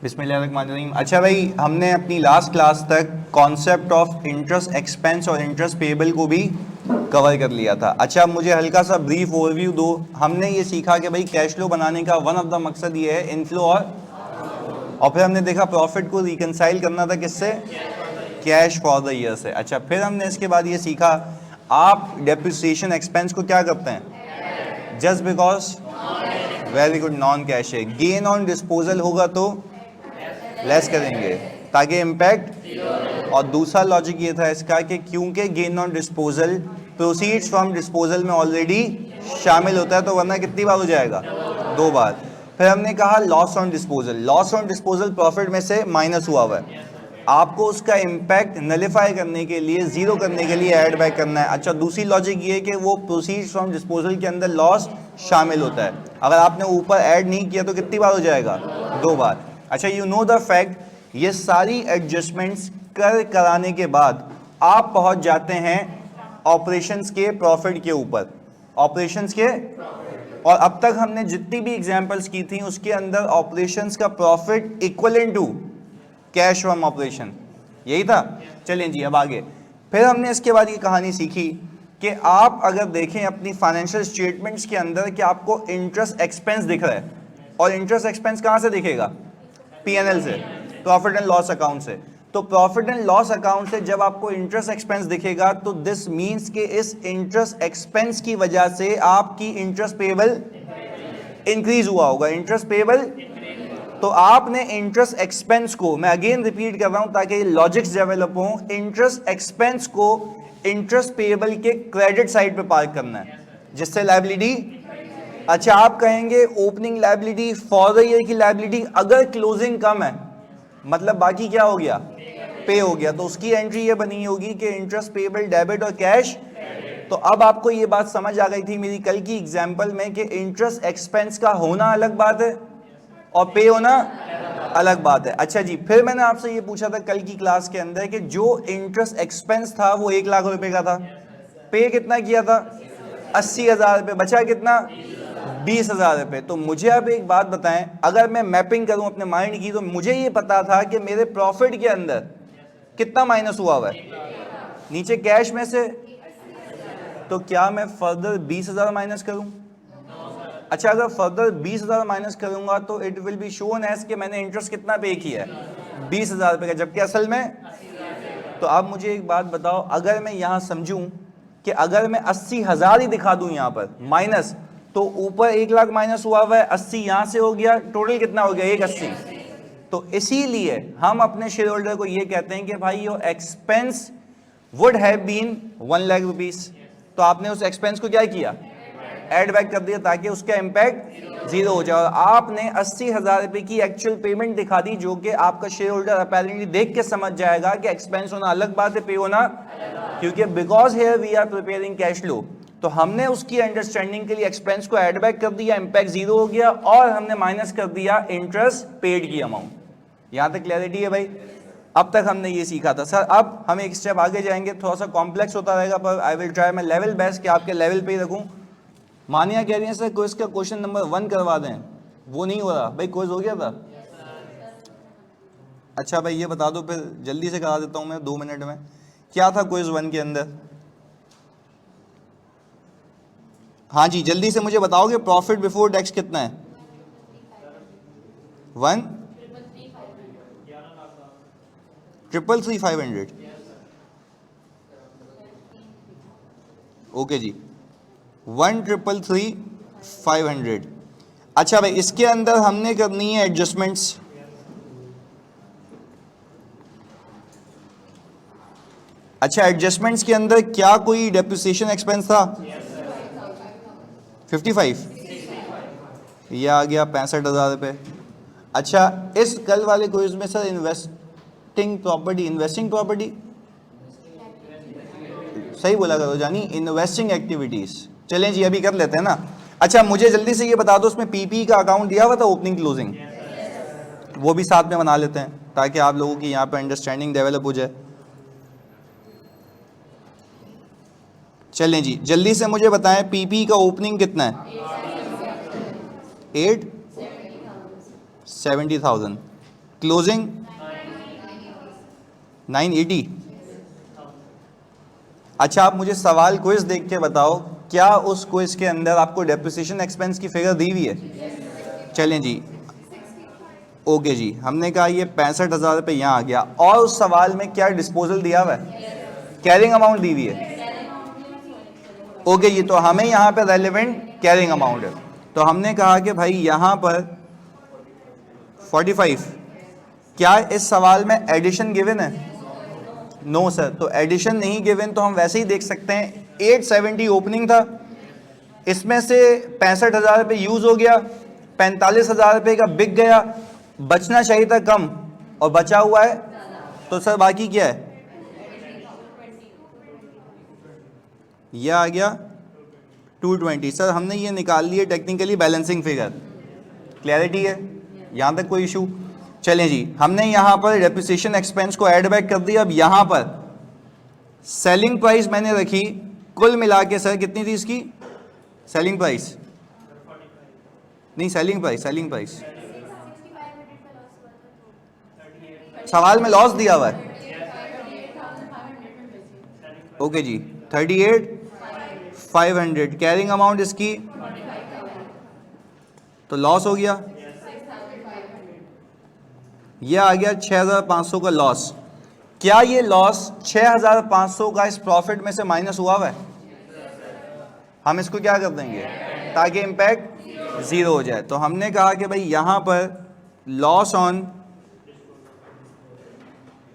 बिस्मिल्लाहिर्रहमानिर्रहीम। अच्छा भाई, हमने अपनी लास्ट क्लास तक कॉन्सेप्ट ऑफ इंटरेस्ट एक्सपेंस और इंटरेस्ट पेबल को भी कवर कर लिया था। अच्छा, मुझे हल्का सा ब्रीफ ओवरव्यू दो। हमने ये सीखा कि भाई कैश फ्लो बनाने का वन ऑफ द मकसद ये है इनफ्लो और फिर हमने देखा प्रॉफिट को रिकंसाइल करना था किससे, कैश फॉर द ईयर से। अच्छा, फिर हमने इसके बाद ये सीखा आप डेप्रिसिएशन एक्सपेंस को क्या करते हैं, just because, very good, non cash है। गेन ऑन डिस्पोजल होगा तो लेस करेंगे ताकि इम्पैक्ट, और दूसरा लॉजिक ये था इसका कि क्योंकि gain on disposal proceeds from disposal में ऑलरेडी शामिल होता है तो वरना कितनी बार हो जाएगा, 2 बार। फिर हमने कहा loss on disposal, loss on disposal profit में से माइनस हुआ हुआ है, आपको उसका इम्पैक्ट नलिफाई करने के लिए, जीरो करने के लिए ऐड बैक करना है। अच्छा, दूसरी लॉजिक ये है कि वो प्रोसीड्स फ्रॉम डिस्पोजल के अंदर लॉस शामिल होता है, अगर आपने ऊपर ऐड नहीं किया तो कितनी बार हो जाएगा, 2 बार। अच्छा, यू नो द फैक्ट, ये सारी एडजस्टमेंट्स कराने के बाद आप पहुंच जाते हैं ऑपरेशंस के प्रॉफिट के ऊपर, ऑपरेशंस के। और अब तक हमने जितनी भी एग्जांपल्स की थी उसके अंदर ऑपरेशंस का profit equivalent to cash from operation, यही था। चलें जी, अब आगे। फिर हमने इसके बाद ये कहानी सीखी कि आप अगर देखें अपनी फाइनेंशियल स्टेटमेंट्स के अंदर कि आपको इंटरेस्ट एक्सपेंस दिख रहा है, और इंटरेस्ट एक्सपेंस कहाँ से दिखेगा, पीएनएल से, प्रॉफिट एंड लॉस अकाउंट से। तो प्रॉफिट एंड लॉस अकाउंट से जब आपको इंटरेस्ट एक्सपेंस दिखेगा तो दिस मींस कि इस इंटरेस्ट एक्सपेंस की वजह से आपकी इंटरेस्ट पेबल इंक्रीज हुआ होगा, इंटरेस्ट पेबल। तो आपने इंटरेस्ट एक्सपेंस को, मैं अगेन रिपीट कर रहा हूं ताकि लॉजिक्स डेवलप हो, इंटरेस्ट एक्सपेंस को इंटरेस्ट पेबल के क्रेडिट साइड पे पार्क करना है, जिससे लायबिलिटी। अच्छा, आप कहेंगे opening liability for the year की लायबिलिटी अगर क्लोजिंग कम है, मतलब बाकी क्या हो गया, पे हो गया, तो उसकी एंट्री ये बनी होगी कि इंटरेस्ट पेबल डेबिट और कैश। तो अब आपको ये बात समझ आ गई थी मेरी कल की एग्जांपल में कि इंटरेस्ट एक्सपेंस का होना अलग बात है और पे होना अलग बात है। अच्छा जी, फिर मैंने आपसे ये पूछा था कल की क्लास के अंदर कि जो इंटरेस्ट एक्सपेंस था वो 1 लाख रुपए का था, पे कितना किया था, 80,000 रुपये, बचा कितना, 20,000 रुपये। तो मुझे अब एक बात बताएं, अगर मैं मैपिंग करूं अपने माइंड की तो मुझे ये पता था कि मेरे प्रॉफिट के अंदर कितना माइनस हुआ हुआ है नीचे कैश में से, तो क्या मैं फर्दर 20,000 माइनस करूं? अच्छा, अगर फर्दर 20,000 माइनस करूंगा तो it will be shown as कि मैंने इंटरेस्ट कितना पे किया है, 20,000 रुपये का, जबकि असल में। तो अब मुझे एक बात बताओ, अगर मैं यहां समझूं कि अगर मैं 80,000 ही दिखा दूं यहां पर माइनस, तो ऊपर 1 लाख माइनस हुआ हुआ है, 80 यहां से हो गया, टोटल कितना हो गया, 180। तो इसीलिए हम अपने शेयर होल्डर को ये कहते हैं कि भाई your expense would have been 1 lakh rupees, तो आपने उस एक्सपेंस को क्या किया, ऐड बैक कर दिया ताकि उसका इम्पैक्ट जीरो हो जाए। और आपने 80,000 रुपए की एक्चुअल पेमेंट दिखा दी, जो कि आपका शेयर होल्डर अपैरेंटली देख के समझ जाएगा कि एक्सपेंस होना अलग बात है, पे होना, क्योंकि because here we are preparing cash flow, तो हमने उसकी अंडरस्टैंडिंग के लिए एक्सपेंस को ऐड बैक कर दिया, इम्पैक्ट जीरो हो गया, और हमने माइनस कर दिया इंटरेस्ट पेड की अमाउंट। यहां तक क्लैरिटी है भाई? अब तक हमने ये सीखा था सर। अब हम एक स्टेप आगे जाएंगे, थोड़ा सा कॉम्प्लेक्स होता रहेगा, पर I will try my level best कि आपके लेवल पे ही रखूं। मानिया कह रही है सर क्विज का क्वेश्चन नंबर 1 करवा दें, वो नहीं हो रहा भाई, क्विज हो गया था। अच्छा भाई, ये बता दो फिर जल्दी से करा देता हूं मैं 2 मिनट में, क्या था क्विज 1 के अंदर? हाँ जी, जल्दी से मुझे बताओगे प्रॉफिट बिफोर टैक्स कितना है? 1,333,500। ओके जी, 1,333,500। अच्छा भाई, इसके अंदर हमने करनी है एडजस्टमेंट्स। अच्छा, एडजस्टमेंट्स के अंदर क्या कोई डेप्रिसिएशन एक्सपेंस था? 55, यह आ गया 65,000 रुपये। अच्छा, इस कल वाले क्विज में सर इन्वेस्टिंग प्रॉपर्टी सही बोला करो जानी, इन्वेस्टिंग एक्टिविटीज। चलें जी, अभी कर लेते हैं ना। अच्छा, मुझे जल्दी से ये बता दो, उसमें पीपी का अकाउंट दिया हुआ था, ओपनिंग क्लोजिंग, वो भी साथ में बना लेते हैं ताकि आप लोगों की यहाँ पे अंडरस्टैंडिंग डेवलप हो जाए। चलें जी, जल्दी से मुझे बताएं पीपी का ओपनिंग कितना है? 870,000, क्लोजिंग 980। अच्छा आप मुझे सवाल क्विज देख के बताओ, क्या उस क्विज के अंदर आपको डेप्रिसिएशन एक्सपेंस की फिगर दी हुई है? चलें जी, ओके जी, हमने कहा ये 65,000 रुपये यहाँ आ गया। और उस सवाल में क्या डिस्पोजल दिया हुआ है? कैरिंग अमाउंट दी हुई है। ओके जी, तो हमें यहाँ पे रेलेवेंट कैरिंग अमाउंट है, तो हमने कहा कि भाई यहाँ पर 45। क्या इस सवाल में एडिशन गिवन है? नो सर, तो एडिशन नहीं गिवन, तो हम वैसे ही देख सकते हैं 870 ओपनिंग था, इसमें से 65,000 रुपये यूज हो गया, 45,000 रुपये का बिक गया, बचना चाहिए था कम और बचा हुआ है, तो सर बाकी क्या है? यह आ गया 220। सर हमने ये निकाल लिया टेक्निकली बैलेंसिंग फिगर, क्लैरिटी है यहाँ तक, कोई इशू? चलें जी, हमने यहाँ पर डेप्रिसिएशन एक्सपेंस को ऐड बैक कर दिया। अब यहाँ पर सेलिंग प्राइस मैंने रखी, कुल मिला के सर कितनी थी इसकी सेलिंग प्राइस? नहीं, सेलिंग प्राइस सवाल में लॉस दिया हुआ है। ओके जी, 38,500 कैरिंग अमाउंट इसकी, तो लॉस हो गया, यह आ गया 6,500 का लॉस। क्या ये लॉस 6,500 का इस प्रॉफिट में से माइनस हुआ है? हम इसको क्या कर देंगे ताकि इम्पैक्ट जीरो हो जाए। तो हमने कहा कि भाई यहां पर लॉस ऑन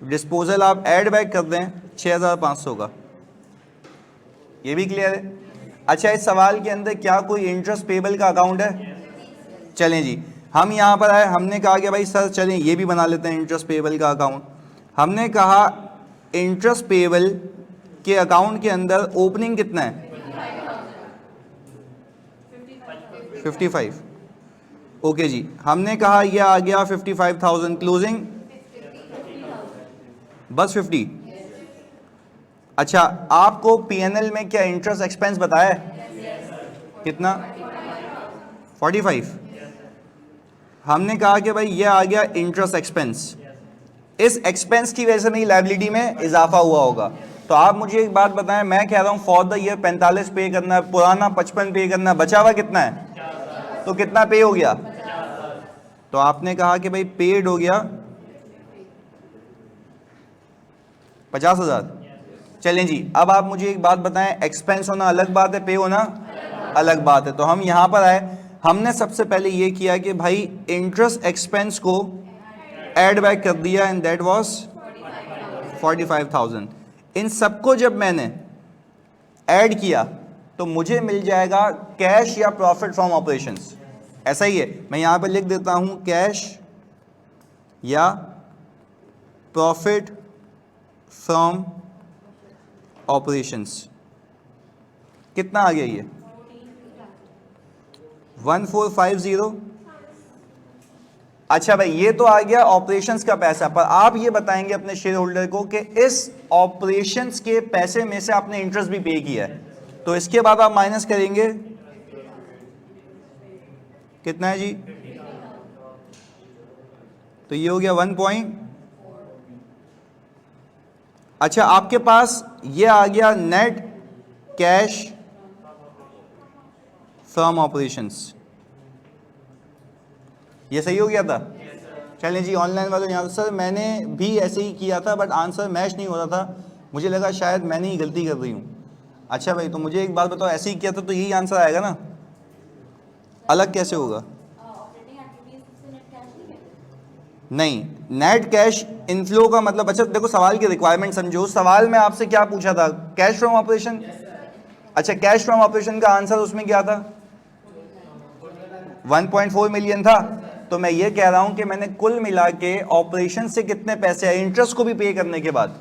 डिस्पोजल आप ऐड बैक कर दें 6,500 का, ये भी क्लियर है। अच्छा, इस सवाल के अंदर क्या कोई इंटरेस्ट पेबल का अकाउंट है? चलें जी, हम यहाँ पर आए, हमने कहा कि भाई सर चलें ये भी बना लेते हैं इंटरेस्ट पेबल का अकाउंट। हमने कहा इंटरेस्ट पेबल के अकाउंट के अंदर ओपनिंग कितना है? 55। ओके जी, हमने कहा यह आ गया 55,000, क्लोजिंग बस 50। अच्छा, आपको पीएनएल में क्या इंटरेस्ट एक्सपेंस बताया है? कितना? 45। हमने कहा कि भाई ये आ गया इंटरेस्ट एक्सपेंस, इस एक्सपेंस की वजह से मेरी लायबिलिटी में इजाफा हुआ होगा। तो आप मुझे एक बात बताएं, मैं कह रहा हूं फॉर द ईयर 45 पे करना है, पुराना 55 पे करना है, बचा हुआ कितना है? तो कितना पे हो गया? तो आपने कहा कि भाई पेड हो गया 50,000। चलें जी, अब आप मुझे एक बात बताएं, एक्सपेंस होना अलग बात है, पे होना अलग बात है। तो हम यहां पर आए, हमने सबसे पहले ये किया कि भाई इंटरेस्ट एक्सपेंस को ऐड बैक कर दिया एंड दैट वाज 45,000। इन सबको जब मैंने ऐड किया तो मुझे मिल जाएगा कैश या प्रॉफिट फ्रॉम ऑपरेशंस, ऐसा ही है। मैं यहां पर लिख देता हूं कैश या प्रॉफिट फ्रॉम ऑपरेशंस। कितना आ गया ये? 1450। अच्छा भाई, ये तो आ गया ऑपरेशंस का पैसा, पर आप ये बताएंगे अपने शेयर होल्डर को कि इस ऑपरेशंस के पैसे में से आपने इंटरेस्ट भी पे किया है, तो इसके बाद आप माइनस करेंगे कितना है जी? तो ये हो गया 1 पॉइंट। अच्छा, आपके पास ये आ गया नेट कैश फ्रॉम ऑपरेशंस, ये सही हो गया था? चलें जी, ऑनलाइन वालों यहाँ सर मैंने भी ऐसे ही किया था बट आंसर मैच नहीं हो रहा था, मुझे लगा शायद मैंने ही गलती कर रही हूँ। अच्छा भाई, तो मुझे एक बात बताओ, ऐसे ही किया था तो यही आंसर आएगा ना, अलग कैसे होगा? नहीं, नेट कैश इनफ्लो का मतलब, अच्छा देखो सवाल की रिक्वायरमेंट समझो, सवाल में आपसे क्या पूछा था? Cash from operation. अच्छा, कैश फ्रॉम ऑपरेशन का आंसर उसमें क्या था? 1.4 मिलियन था। तो मैं ये कह रहा हूं कि मैंने कुल मिला के ऑपरेशन से कितने पैसे आए इंटरेस्ट को भी पे करने के बाद?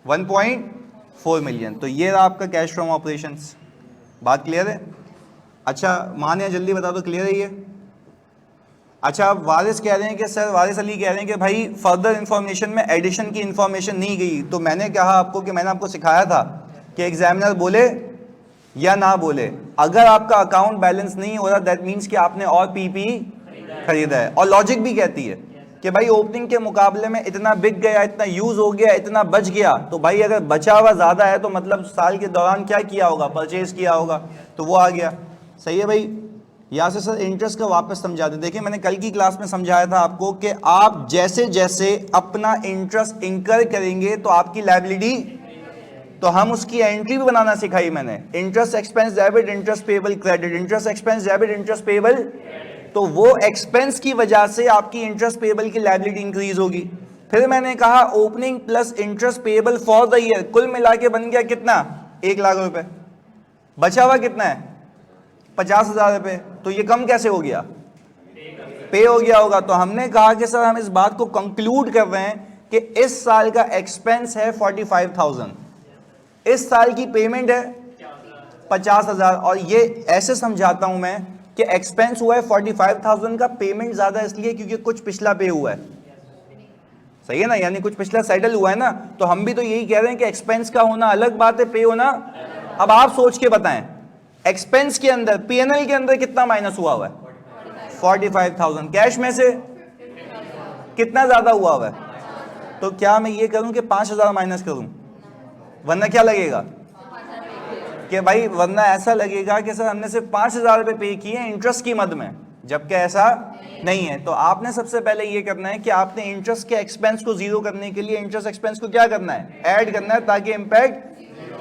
1.4 मिलियन। तो ये रहा आपका कैश फ्रॉम ऑपरेशंस। बात क्लियर है? अच्छा माने जल्दी बता दो, क्लियर है ये? अच्छा, अब वारिस कह रहे हैं कि सर, वारिस अली कह रहे हैं कि भाई फर्दर इंफॉर्मेशन में एडिशन की इंफॉर्मेशन नहीं गई। तो मैंने कहा आपको कि मैंने आपको सिखाया था कि एग्जामिनर बोले या ना बोले। अगर आपका अकाउंट बैलेंस नहीं हो रहा दैट मीन्स कि आपने और पीपी खरीदा है। और लॉजिक भी कहती है कि भाई ओपनिंग के मुकाबले में इतना बिक गया, इतना यूज हो गया, इतना बच गया, तो भाई अगर बचा हुआ ज्यादा है तो मतलब साल के दौरान क्या किया होगा, परचेज किया होगा, तो वो आ गया। सही है भाई। यहाँ से सर इंटरेस्ट का वापस समझा दें। देखिए मैंने कल की क्लास में समझाया था आपको कि आप जैसे जैसे अपना इंटरेस्ट इंकर करेंगे तो आपकी लायबिलिटी, तो हम उसकी एंट्री भी बनाना सिखाई मैंने, interest expense debit, interest payable credit, interest expense debit, interest payable. तो वो एक्सपेंस की वजह से आपकी इंटरेस्ट पेबल की लायबिलिटी इंक्रीज होगी। फिर मैंने कहा opening plus interest payable for the year कुल मिला के बन गया कितना, 1 लाख रुपए। बचा हुआ कितना है, 50,000 रुपए। तो ये कम कैसे हो गया, पे हो गया होगा। तो हमने कहा कि सर हम इस बात को कंक्लूड कर रहे हैं कि इस साल का एक्सपेंस है 45,000, इस साल की पेमेंट है 50,000। और ये ऐसे समझाता हूं मैं कि एक्सपेंस हुआ है 45,000 का, पेमेंट ज्यादा इसलिए क्योंकि कुछ पिछला पे हुआ है। सही है ना, यानी कुछ पिछला सेटल हुआ है ना। तो हम भी तो यही कह रहे हैं कि एक्सपेंस का होना अलग बात है, पे होना। अब आप सोच के बताएं एक्सपेंस के अंदर पीएनएल के अंदर कितना माइनस हुआ है, 45,000। कैश में से कितना ज्यादा हुआ है, तो क्या मैं ये करूं कि 5,000 माइनस करूं, वरना क्या लगेगा कि भाई, वरना ऐसा लगेगा कि सर हमने सिर्फ 5,000 रुपए पे किए हैं इंटरेस्ट की मद में, जबकि ऐसा नहीं है। तो आपने सबसे पहले ये करना है कि आपने इंटरेस्ट के एक्सपेंस को जीरो करने के लिए इंटरेस्ट एक्सपेंस को क्या करना है, ऐड करना है, ताकि इंपैक्ट,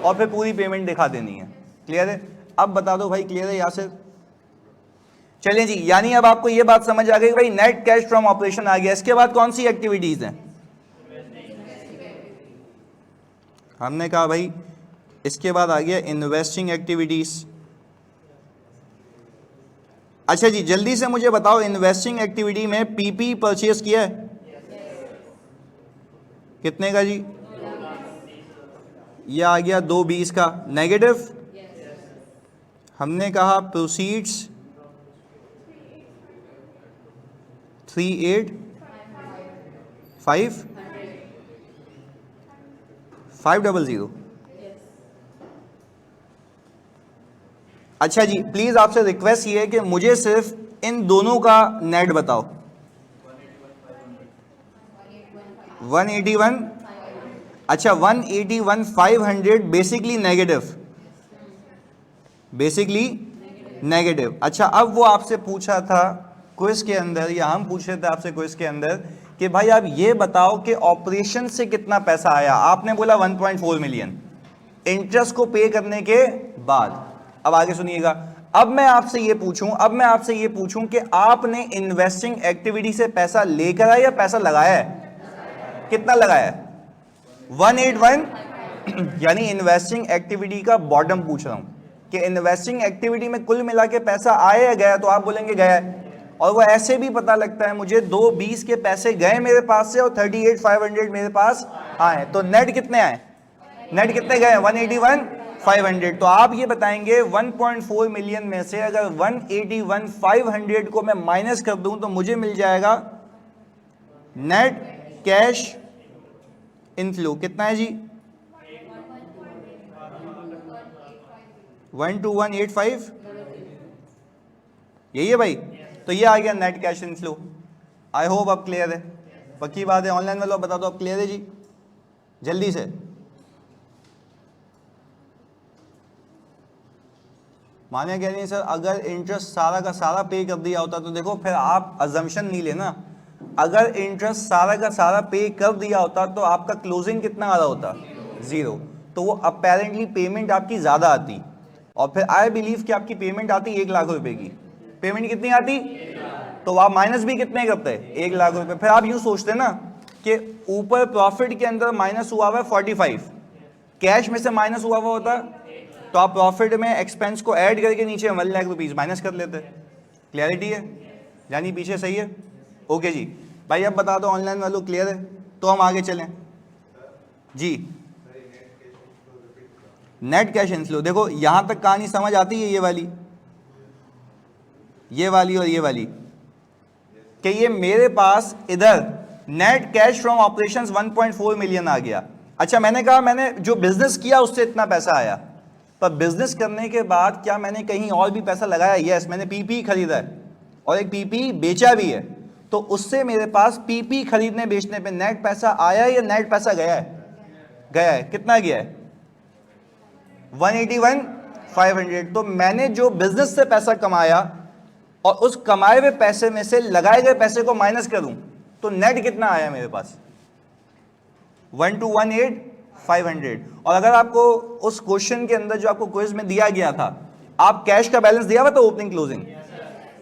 और फिर पूरी पेमेंट दिखा देनी है। क्लियर है। अब बता दो भाई, क्लियर है यासिर? चलिए जी, यानी अब आपको ये बात समझ आ गई भाई, नेट कैश फ्रॉम ऑपरेशन आ गया। इसके बाद कौन सी एक्टिविटीज हैं, हमने कहा भाई इसके बाद आ गया इन्वेस्टिंग एक्टिविटीज। अच्छा जी, जल्दी से मुझे बताओ इन्वेस्टिंग एक्टिविटी में पीपी परचेज किया है, कितने का जी? ये आ गया 220 का नेगेटिव। हमने कहा प्रोसीड्स 385,500। अच्छा जी, प्लीज आपसे रिक्वेस्ट ये है कि मुझे सिर्फ इन दोनों का नेट बताओ। 181, अच्छा 181,500 बेसिकली नेगेटिव, बेसिकली नेगेटिव। अच्छा, अब वो आपसे पूछा था क्विज के अंदर, या हम पूछ रहे थे आपसे क्विज के अंदर कि भाई आप ये बताओ कि ऑपरेशन से कितना पैसा आया। आपने बोला 1.4 मिलियन इंटरेस्ट को पे करने के बाद। अब आगे सुनिएगा, अब मैं आपसे ये पूछूं कि आपने इन्वेस्टिंग एक्टिविटी से पैसा लेकर आया या पैसा लगाया है, कितना लगाया है? 181। यानी इन्वेस्टिंग एक्टिविटी का बॉटम पूछ रहा हूं कि इन्वेस्टिंग एक्टिविटी में कुल मिला के पैसा आया या गया, तो आप बोलेंगे गया है। और वो ऐसे भी पता लगता है मुझे 220 के पैसे गए मेरे पास से और 38,500 मेरे पास आए, तो नेट कितने आए, नेट कितने गए? 181,500। तो आप ये बताएंगे 1.4 मिलियन में से अगर 181,500 को मैं माइनस कर दूं तो मुझे मिल जाएगा नेट कैश इनफ्लो। कितना है जी? 121,85, यही है भाई। तो ये आ गया net cash inflow. I hope अब क्लियर है, पक्की बात है। ऑनलाइन वालों बता दो अब क्लियर है जी, जल्दी से। माने कह रही है सर अगर इंटरेस्ट सारा का सारा पे कर दिया होता, तो देखो फिर आप अजम्पशन नहीं लेना, अगर इंटरेस्ट सारा का सारा पे कर दिया होता तो आपका क्लोजिंग कितना आ रहा होता, 0। तो वो अपेरेंटली पेमेंट आपकी ज्यादा आती, और फिर आई बिलीव कि आपकी पेमेंट आती 1 लाख रुपए की। पेमेंट कितनी आती, तो आप माइनस भी कितने करते, 1 लाख रुपए। फिर आप यूं सोचते ना कि ऊपर प्रॉफिट के अंदर माइनस हुआ हुआ है 45, कैश में से माइनस हुआ हुआ होता, तो आप प्रॉफिट में एक्सपेंस को ऐड करके नीचे 1 लाख रुपीज माइनस कर लेते। क्लियरिटी है, यानी पीछे सही है? ओके जी भाई, अब बता दो ऑनलाइन वालों क्लियर है? तो हम आगे चलें जी। नेट कैश इनफ्लो, देखो यहां तक कहानी समझ आती है, ये वाली और ये वाली, कि ये मेरे पास इधर net cash from operations 1.4 million आ गया। अच्छा, मैंने कहा मैंने जो बिजनेस किया उससे इतना पैसा आया, पर बिजनेस करने के बाद क्या मैंने कहीं और भी पैसा लगाया? यस, मैंने पीपी खरीदा है और एक पीपी बेचा भी है, तो उससे मेरे पास पीपी खरीदने बेचने पे नेट पैसा आया या नेट पैसा गया है? गया है। कितना गया है? 181,500। तो मैंने जो बिजनेस से पैसा कमाया और उस कमाए हुए पैसे में से लगाए गए पैसे को माइनस करूं तो नेट कितना आया मेरे पास? 1,218,500। और अगर आपको उस क्वेश्चन के अंदर जो आपको क्विज में दिया गया था, आप कैश का बैलेंस दिया हुआ था ओपनिंग क्लोजिंग,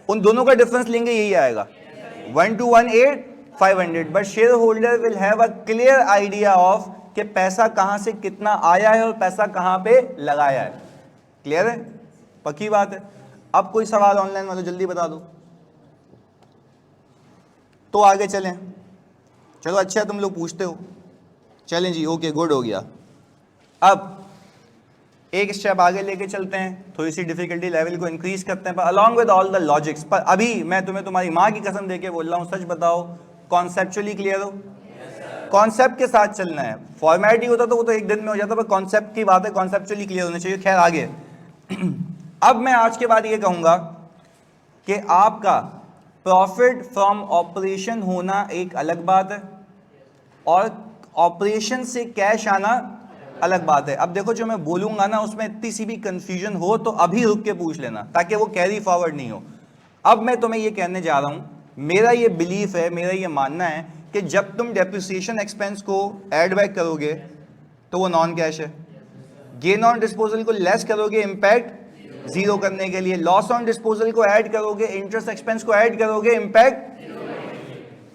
उन दोनों का डिफरेंस लेंगे, यही आएगा 1,218,500। But share holder will have a clear idea of कि पैसा कहां से कितना आया है और पैसा कहां पे लगाया है। क्लियर है? पक्की बात है। अब कोई सवाल ऑनलाइन वालों जल्दी बता दो तो आगे चलें। चलो अच्छा है तुम लोग पूछते हो, चलें जी, ओके गुड हो गया। अब एक स्टेप आगे लेके चलते हैं, थोड़ी सी डिफिकल्टी लेवल को इंक्रीज करते हैं, पर along with all the logics. पर अभी मैं तुम्हें तुम्हारी माँ की कसम देके बोल रहा हूँ, सच बताओ कॉन्सेप्चुअली क्लियर हो? कॉन्सेप्ट के साथ चलना है। फॉर्मेलिटी होता तो वो तो एक दिन में हो जाता, पर कॉन्सेप्ट की बात है, कॉन्सेप्चुअली क्लियर होना चाहिए। खैर आगे अब मैं आज के बाद ये कहूंगा कि आपका प्रॉफिट फ्रॉम ऑपरेशन होना एक अलग बात है और ऑपरेशन से कैश आना अलग बात है। अब देखो जो मैं बोलूंगा ना उसमें इतनी सी भी कंफ्यूजन हो तो अभी रुक के पूछ लेना ताकि वो कैरी फॉरवर्ड नहीं हो। अब मैं तुम्हें ये कहने जा रहा हूं, मेरा ये बिलीफ है, मेरा ये मानना है कि जब तुम डेप्रिसिएशन एक्सपेंस को ऐड बैक करोगे तो वो नॉन कैश है। गेन ऑन डिस्पोजल को लेस करोगे इंपैक्ट जीरो करने के लिए, लॉस ऑन डिस्पोजल को ऐड करोगे, इंटरेस्ट एक्सपेंस को ऐड करोगे, इंपैक्ट।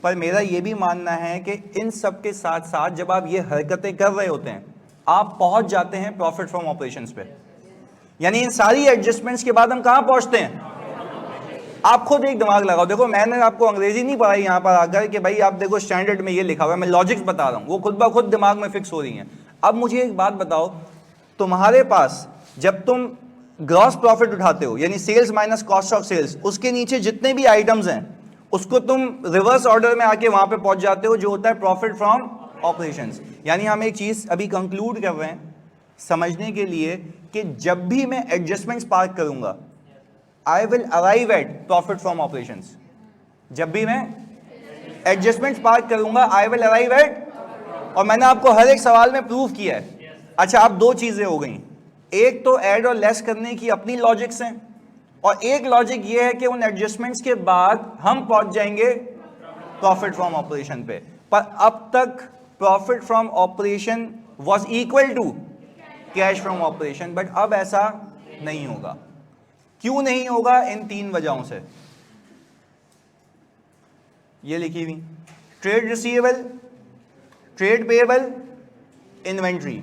पर मेरा ये भी मानना है कि इन सब के साथ साथ जब आप ये हरकतें कर रहे होते हैं आप पहुंच जाते हैं प्रॉफिट फ्रॉम ऑपरेशंस पे। यानी इन सारी एडजस्टमेंट्स के बाद हम कहां पहुंचते हैं? आप खुद एक दिमाग लगाओ। देखो मैंने आपको अंग्रेजी नहीं पढ़ाई यहां पर आकर कि भाई आप देखो स्टैंडर्ड में ये लिखा हुआ है, मैं लॉजिक्स बता रहा हूं, वो खुद ब खुद दिमाग में फिक्स हो रही हैं। अब मुझे एक बात बताओ, तुम्हारे पास जब तुम ग्रॉस प्रॉफिट उठाते हो यानी sales minus cost of sales, उसके नीचे जितने भी आइटम्स हैं उसको तुम रिवर्स ऑर्डर में आके वहां पे पहुंच जाते हो जो होता है प्रॉफिट फ्रॉम ऑपरेशंस। यानी हम एक चीज अभी कंक्लूड कर रहे हैं समझने के लिए कि जब भी मैं एडजस्टमेंट्स पार्क करूंगा I will arrive at profit from operations. जब भी मैं एडजस्टमेंट्स पार्क करूंगा आई विल अराइव एट, और मैंने आपको हर एक सवाल में प्रूव किया है। अच्छा अब दो चीजें हो गई, एक तो ऐड और लेस करने की अपनी लॉजिक्स हैं और एक लॉजिक ये है कि उन एडजस्टमेंट्स के बाद हम पहुंच जाएंगे प्रॉफिट फ्रॉम ऑपरेशन पे। पर अब तक profit from operation was equal to cash from operation, but अब ऐसा नहीं होगा। क्यों नहीं होगा? इन तीन वजहों से। ये लिखी हुई trade receivable, trade payable, inventory,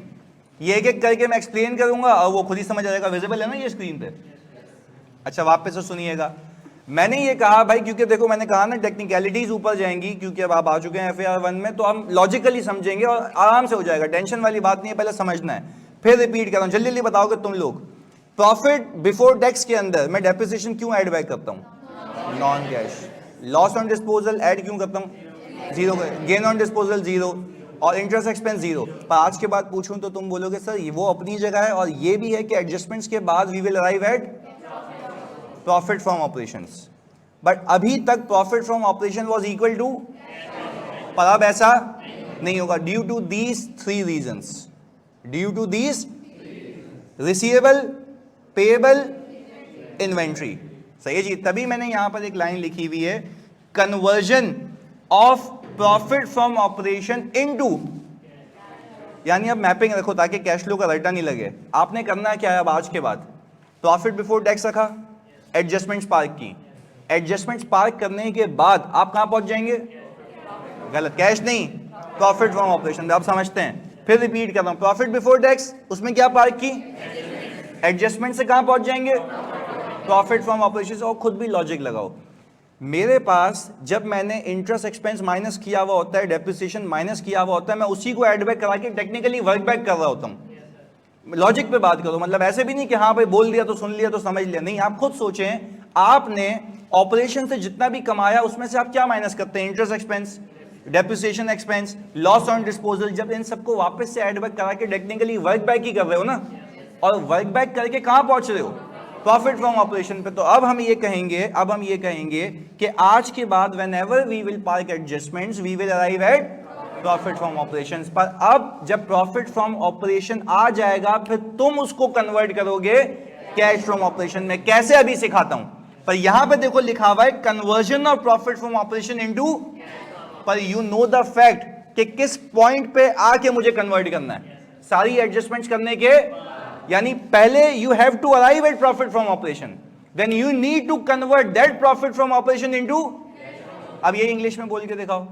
ये एक एक करके मैं एक्सप्लेन करूंगा और वो खुद ही समझ आ जाएगा। विजिबल है ना ये स्क्रीन पे? अच्छा वापस से सुनिएगा। मैंने ये कहा भाई क्योंकि देखो मैंने कहा ना टेक्निकलिटीज ऊपर जाएंगी, क्योंकि अब आप आ चुके हैं FAR 1 में, तो हम लॉजिकली समझेंगे और आराम से हो जाएगा, टेंशन वाली बात नहीं है, पहले समझना है। फिर रिपीट कर रहा हूं, जल्दी जल्दी बताओगे तुम लोग। प्रॉफिट बिफोर टैक्स के अंदर मैं डेप्रिसिएशन क्यों ऐड बैक करता हूं? Non cash. Loss on disposal add क्यों करता हूं? Zero. Gain on disposal zero और इंटरेस्ट एक्सपेंस जीरो। पर आज के बाद पूछूं तो तुम बोलोगे सर वो अपनी जगह है और ये भी है कि एडजस्टमेंट्स के बाद we will arrive at profit from operations. But अभी तक profit from operation was equal to, पर अब ऐसा नहीं होगा due to these three reasons. Due to these receivable, payable, inventory. सही है जी। तभी मैंने यहां पर एक लाइन लिखी हुई है, conversion of profit from operation into, यानी अब मैपिंग रखो ताकि कैश फ्लो का रट्टा नहीं लगे। आपने करना क्या है अब आज के बाद? प्रॉफिट बिफोर टैक्स रखा, एडजस्टमेंट्स पार्क की, एडजस्टमेंट्स पार्क करने के बाद आप कहां पहुंच जाएंगे? गलत, कैश नहीं, प्रॉफिट फ्रॉम ऑपरेशन। अब समझते हैं, फिर रिपीट कर रहा हूं। प्रॉफिट बिफोर टैक्स, उसमें क्या पार्क की? एडजस्टमेंट से कहां पहुंच जाएंगे? Profit from operation. और खुद भी लॉजिक लगाओ, मेरे पास जब मैंने इंटरेस्ट एक्सपेंस माइनस किया हुआ होता है, डेप्रिसिएशन माइनस किया हुआ होता है, मैं उसी को एड बैक करा के टेक्निकली वर्क बैक कर रहा होता हूं। लॉजिक पे बात करो, मतलब ऐसे भी नहीं कि हाँ भाई बोल दिया तो सुन लिया तो समझ लिया, नहीं। आप खुद सोचें, आपने ऑपरेशन से जितना भी कमाया उसमें से आप क्या माइनस करते हैं? Interest expense, depreciation expense, loss on disposal. जब इन सबको वापस से एड बैक करा के टेक्निकली वर्क बैक ही कर रहे हो ना, और वर्क बैक करके कहां पहुंच रहे हो, प्रॉफिट फ्रॉम ऑपरेशन पे। तो अब हम ये कहेंगे कि आज के बाद whenever we will park adjustments we will arrive at profit from operations. पर अब जब प्रॉफिट फ्रॉम ऑपरेशन आ जाएगा फिर तुम उसको कन्वर्ट करोगे कैश फ्रॉम ऑपरेशन में। कैसे, अभी सिखाता हूं। पर यहां पे देखो लिखा हुआ है conversion of profit from operation into, पर यू नो द फैक्ट कि किस पॉइंट पे आके मुझे कन्वर्ट करना है, सारी एडजस्टमेंट्स करने के, यानी पहले you have to arrive at profit from operation, then you need to convert that profit from operation into. अब ये इंग्लिश में बोल के दिखाओ।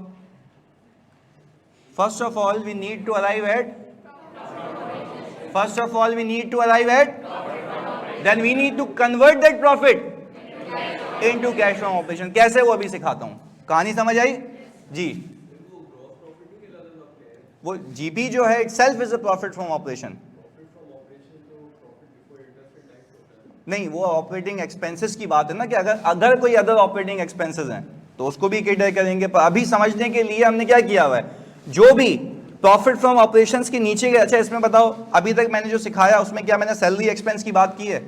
First of all we need to arrive at, then we need to convert that profit into cash from operation। कैसे, वो अभी सिखाता हूं। कहानी समझ आई जी? वो जीपी जो है itself is a profit from operation। नहीं, वो ऑपरेटिंग एक्सपेंसेस की बात है ना, कि अगर कोई अदर ऑपरेटिंग एक्सपेंसेस हैं तो उसको भी कैटर करेंगे। पर अभी समझने के लिए हमने क्या किया हुआ है, जो भी प्रॉफिट फ्रॉम ऑपरेशंस के नीचे गए। अच्छा इसमें बताओ, अभी तक मैंने जो सिखाया उसमें क्या मैंने सैलरी एक्सपेंस की बात की है?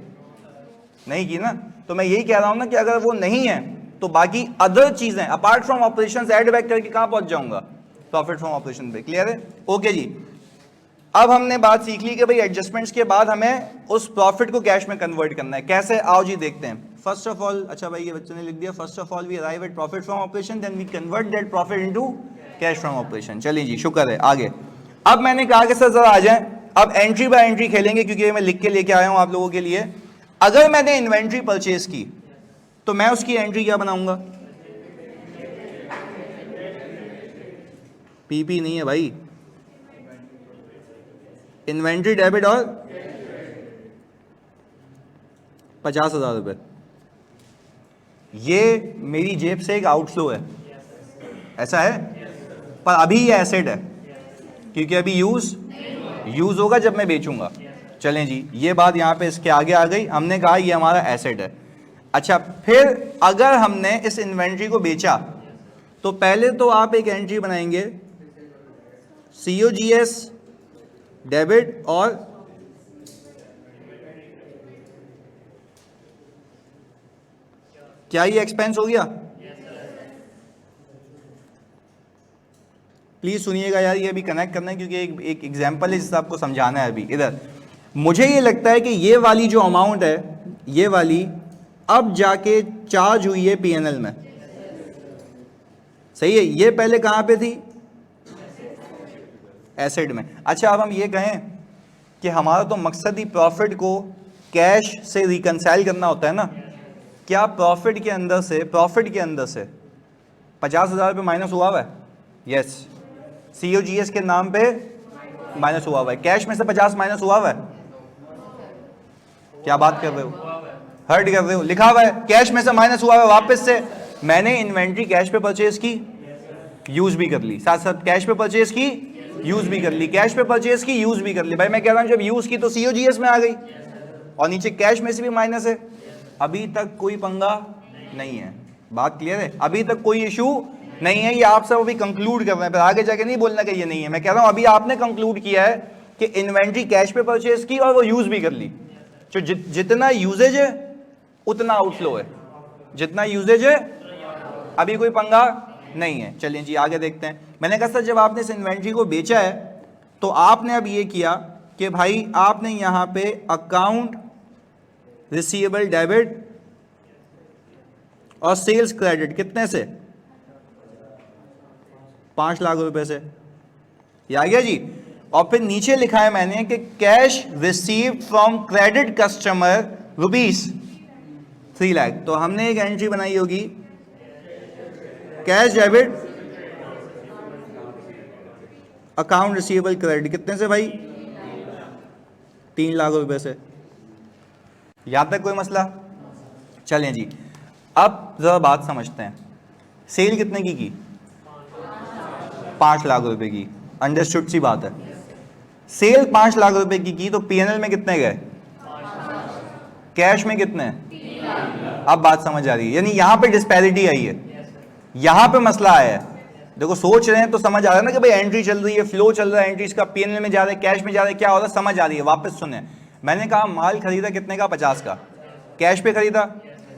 नहीं की ना। तो मैं यही कह रहा हूं ना कि अगर वो नहीं है तो बाकी अदर चीजें apart from operations add back करके कहां पहुंच जाऊंगा, प्रॉफिट फ्रॉम ऑपरेशन पे। क्लियर है? ओके जी। अब हमने बात सीख ली कि भाई एडजस्टमेंट्स के बाद हमें उस प्रॉफिट को कैश में कन्वर्ट करना है। कैसे, आओ जी देखते हैं। फर्स्ट ऑफ ऑल, अच्छा भाई ये बच्चों ने लिख दिया, first of all we arrive at profit from operation then we convert that profit into cash from operation. चलिए जी, शुक्र है। आगे अब मैंने कहा कि सर जरा आ जाएं, अब एंट्री बाय एंट्री खेलेंगे, क्योंकि मैं लिख के लेके आया हूं आप लोगों के लिए। अगर मैंने इन्वेंट्री परचेज की तो मैं उसकी एंट्री क्या बनाऊंगा? पीपी नहीं है भाई, इन्वेंट्री डेबिट और 50,000 रुपए, ये मेरी जेब से एक आउटफ्लो है, ऐसा है। पर अभी ये एसेट है क्योंकि अभी यूज होगा जब मैं बेचूंगा। चलें जी, ये बात यहां पे इसके आगे आ गई। हमने कहा ये हमारा एसेट है। अच्छा, फिर अगर हमने इस इन्वेंट्री को बेचा तो पहले तो आप एक एंट्री बनाएंगे COGS डेबिट, और क्या ये एक्सपेंस हो गया? प्लीज सुनिएगा यार, ये अभी कनेक्ट करना है क्योंकि एक एग्जांपल है जिससे आपको समझाना है। अभी इधर मुझे ये लगता है कि ये वाली जो अमाउंट है, ये वाली अब जाके चार्ज हुई है P&L में, सही है। ये पहले कहां पे थी? एसेट में। अच्छा, अब हम ये कहें कि हमारा तो मकसद ही प्रॉफिट को कैश से रिकंसाइल करना होता है ना। क्या प्रॉफिट के अंदर से 50,000 रुपये माइनस हुआ हुआ है? यस। COGS के नाम पे माइनस हुआ हुआ है। कैश में से 50 माइनस हुआ हुआ है? क्या बात कर रहे हो, हर्ट कर रहे हो? लिखा हुआ है कैश में से माइनस हुआ हुआ है। वापस से मैंने इन्वेंट्री कैश पे परचेज की, यूज भी कर ली, साथ साथ कैश पे परचेज की, यूज भी कर ली, कैश पे परचेज की, यूज भी कर ली। भाई मैं कह रहा हूं जब यूज की तो COGS में आ गई और नीचे कैश में से भी माइनस है। अभी तक कोई पंगा नहीं है, बात क्लियर है? अभी तक कोई इशू नहीं है। ये आप सब अभी कंक्लूड कर रहे हैं, फिर आगे जाके नहीं बोलना कि ये नहीं है। मैं कह रहा हूं अभी आपने कंक्लूड किया है कि इन्वेंट्री कैश पे परचेज की और वो यूज भी कर ली। तो जितना यूजेज है उतना आउटफ्लो है, जितना यूजेज है अभी कोई पंगा नहीं है। चलिए जी आगे देखते हैं। मैंने कहा सर जब आपने इस इन्वेंट्री को बेचा है तो आपने अब ये किया कि भाई आपने यहां पे अकाउंट रिसीवेबल डेबिट और सेल्स क्रेडिट कितने से? 5 लाख रुपए से। ये आ गया जी। और फिर नीचे लिखा है मैंने कि cash received from credit customer ₹3 lakh. तो हमने एक एंट्री बनाई होगी cash debit account receivable credit कितने से भाई? 3 लाख रुपए से। यहां तक कोई मसला? चलें जी, अब जरा बात समझते हैं। सेल कितने की? 5 लाख रुपए की। अंडरस्टूड सी बात है। सेल 5 लाख रुपए की तो P&L में कितने गए? कैश में कितने? अब बात समझ आ रही है, यानी यहां पे डिस्पैरिटी आई है, यहां पे मसला आया है। देखो सोच रहे हैं तो समझ आ रहा है ना कि भाई एंट्री चल रही है, फ्लो चल रहा है, एंट्रीज का P&L में जा रहा है, कैश में जा रहा है, क्या हो रहा है, समझ आ रही है। वापस सुने, मैंने कहा माल खरीदा कितने का, 50 का, कैश पे खरीदा,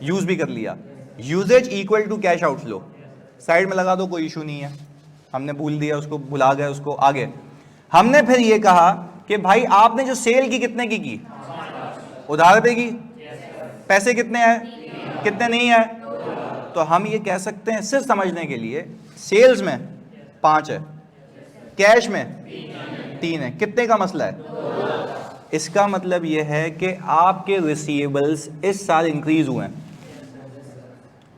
यूज भी कर लिया, uses equal to cash outflow, side में लगा दो, कोई इशू नहीं है, हमने भूल दिया उसको, भुला गए उसको, आगे। हमने फिर ये कहा कि भाई आपने जो सेल की कितने की उधार पे की, पैसे कितने आए, कितने नहीं आए, तो हम ये कह सकते हैं सिर्फ समझने के लिए, सेल्स में 5 है, कैश में 3 है, कितने का मसला है। इसका मतलब यह है कि आपके रिसीवेबल्स इस साल इंक्रीज हुए हैं।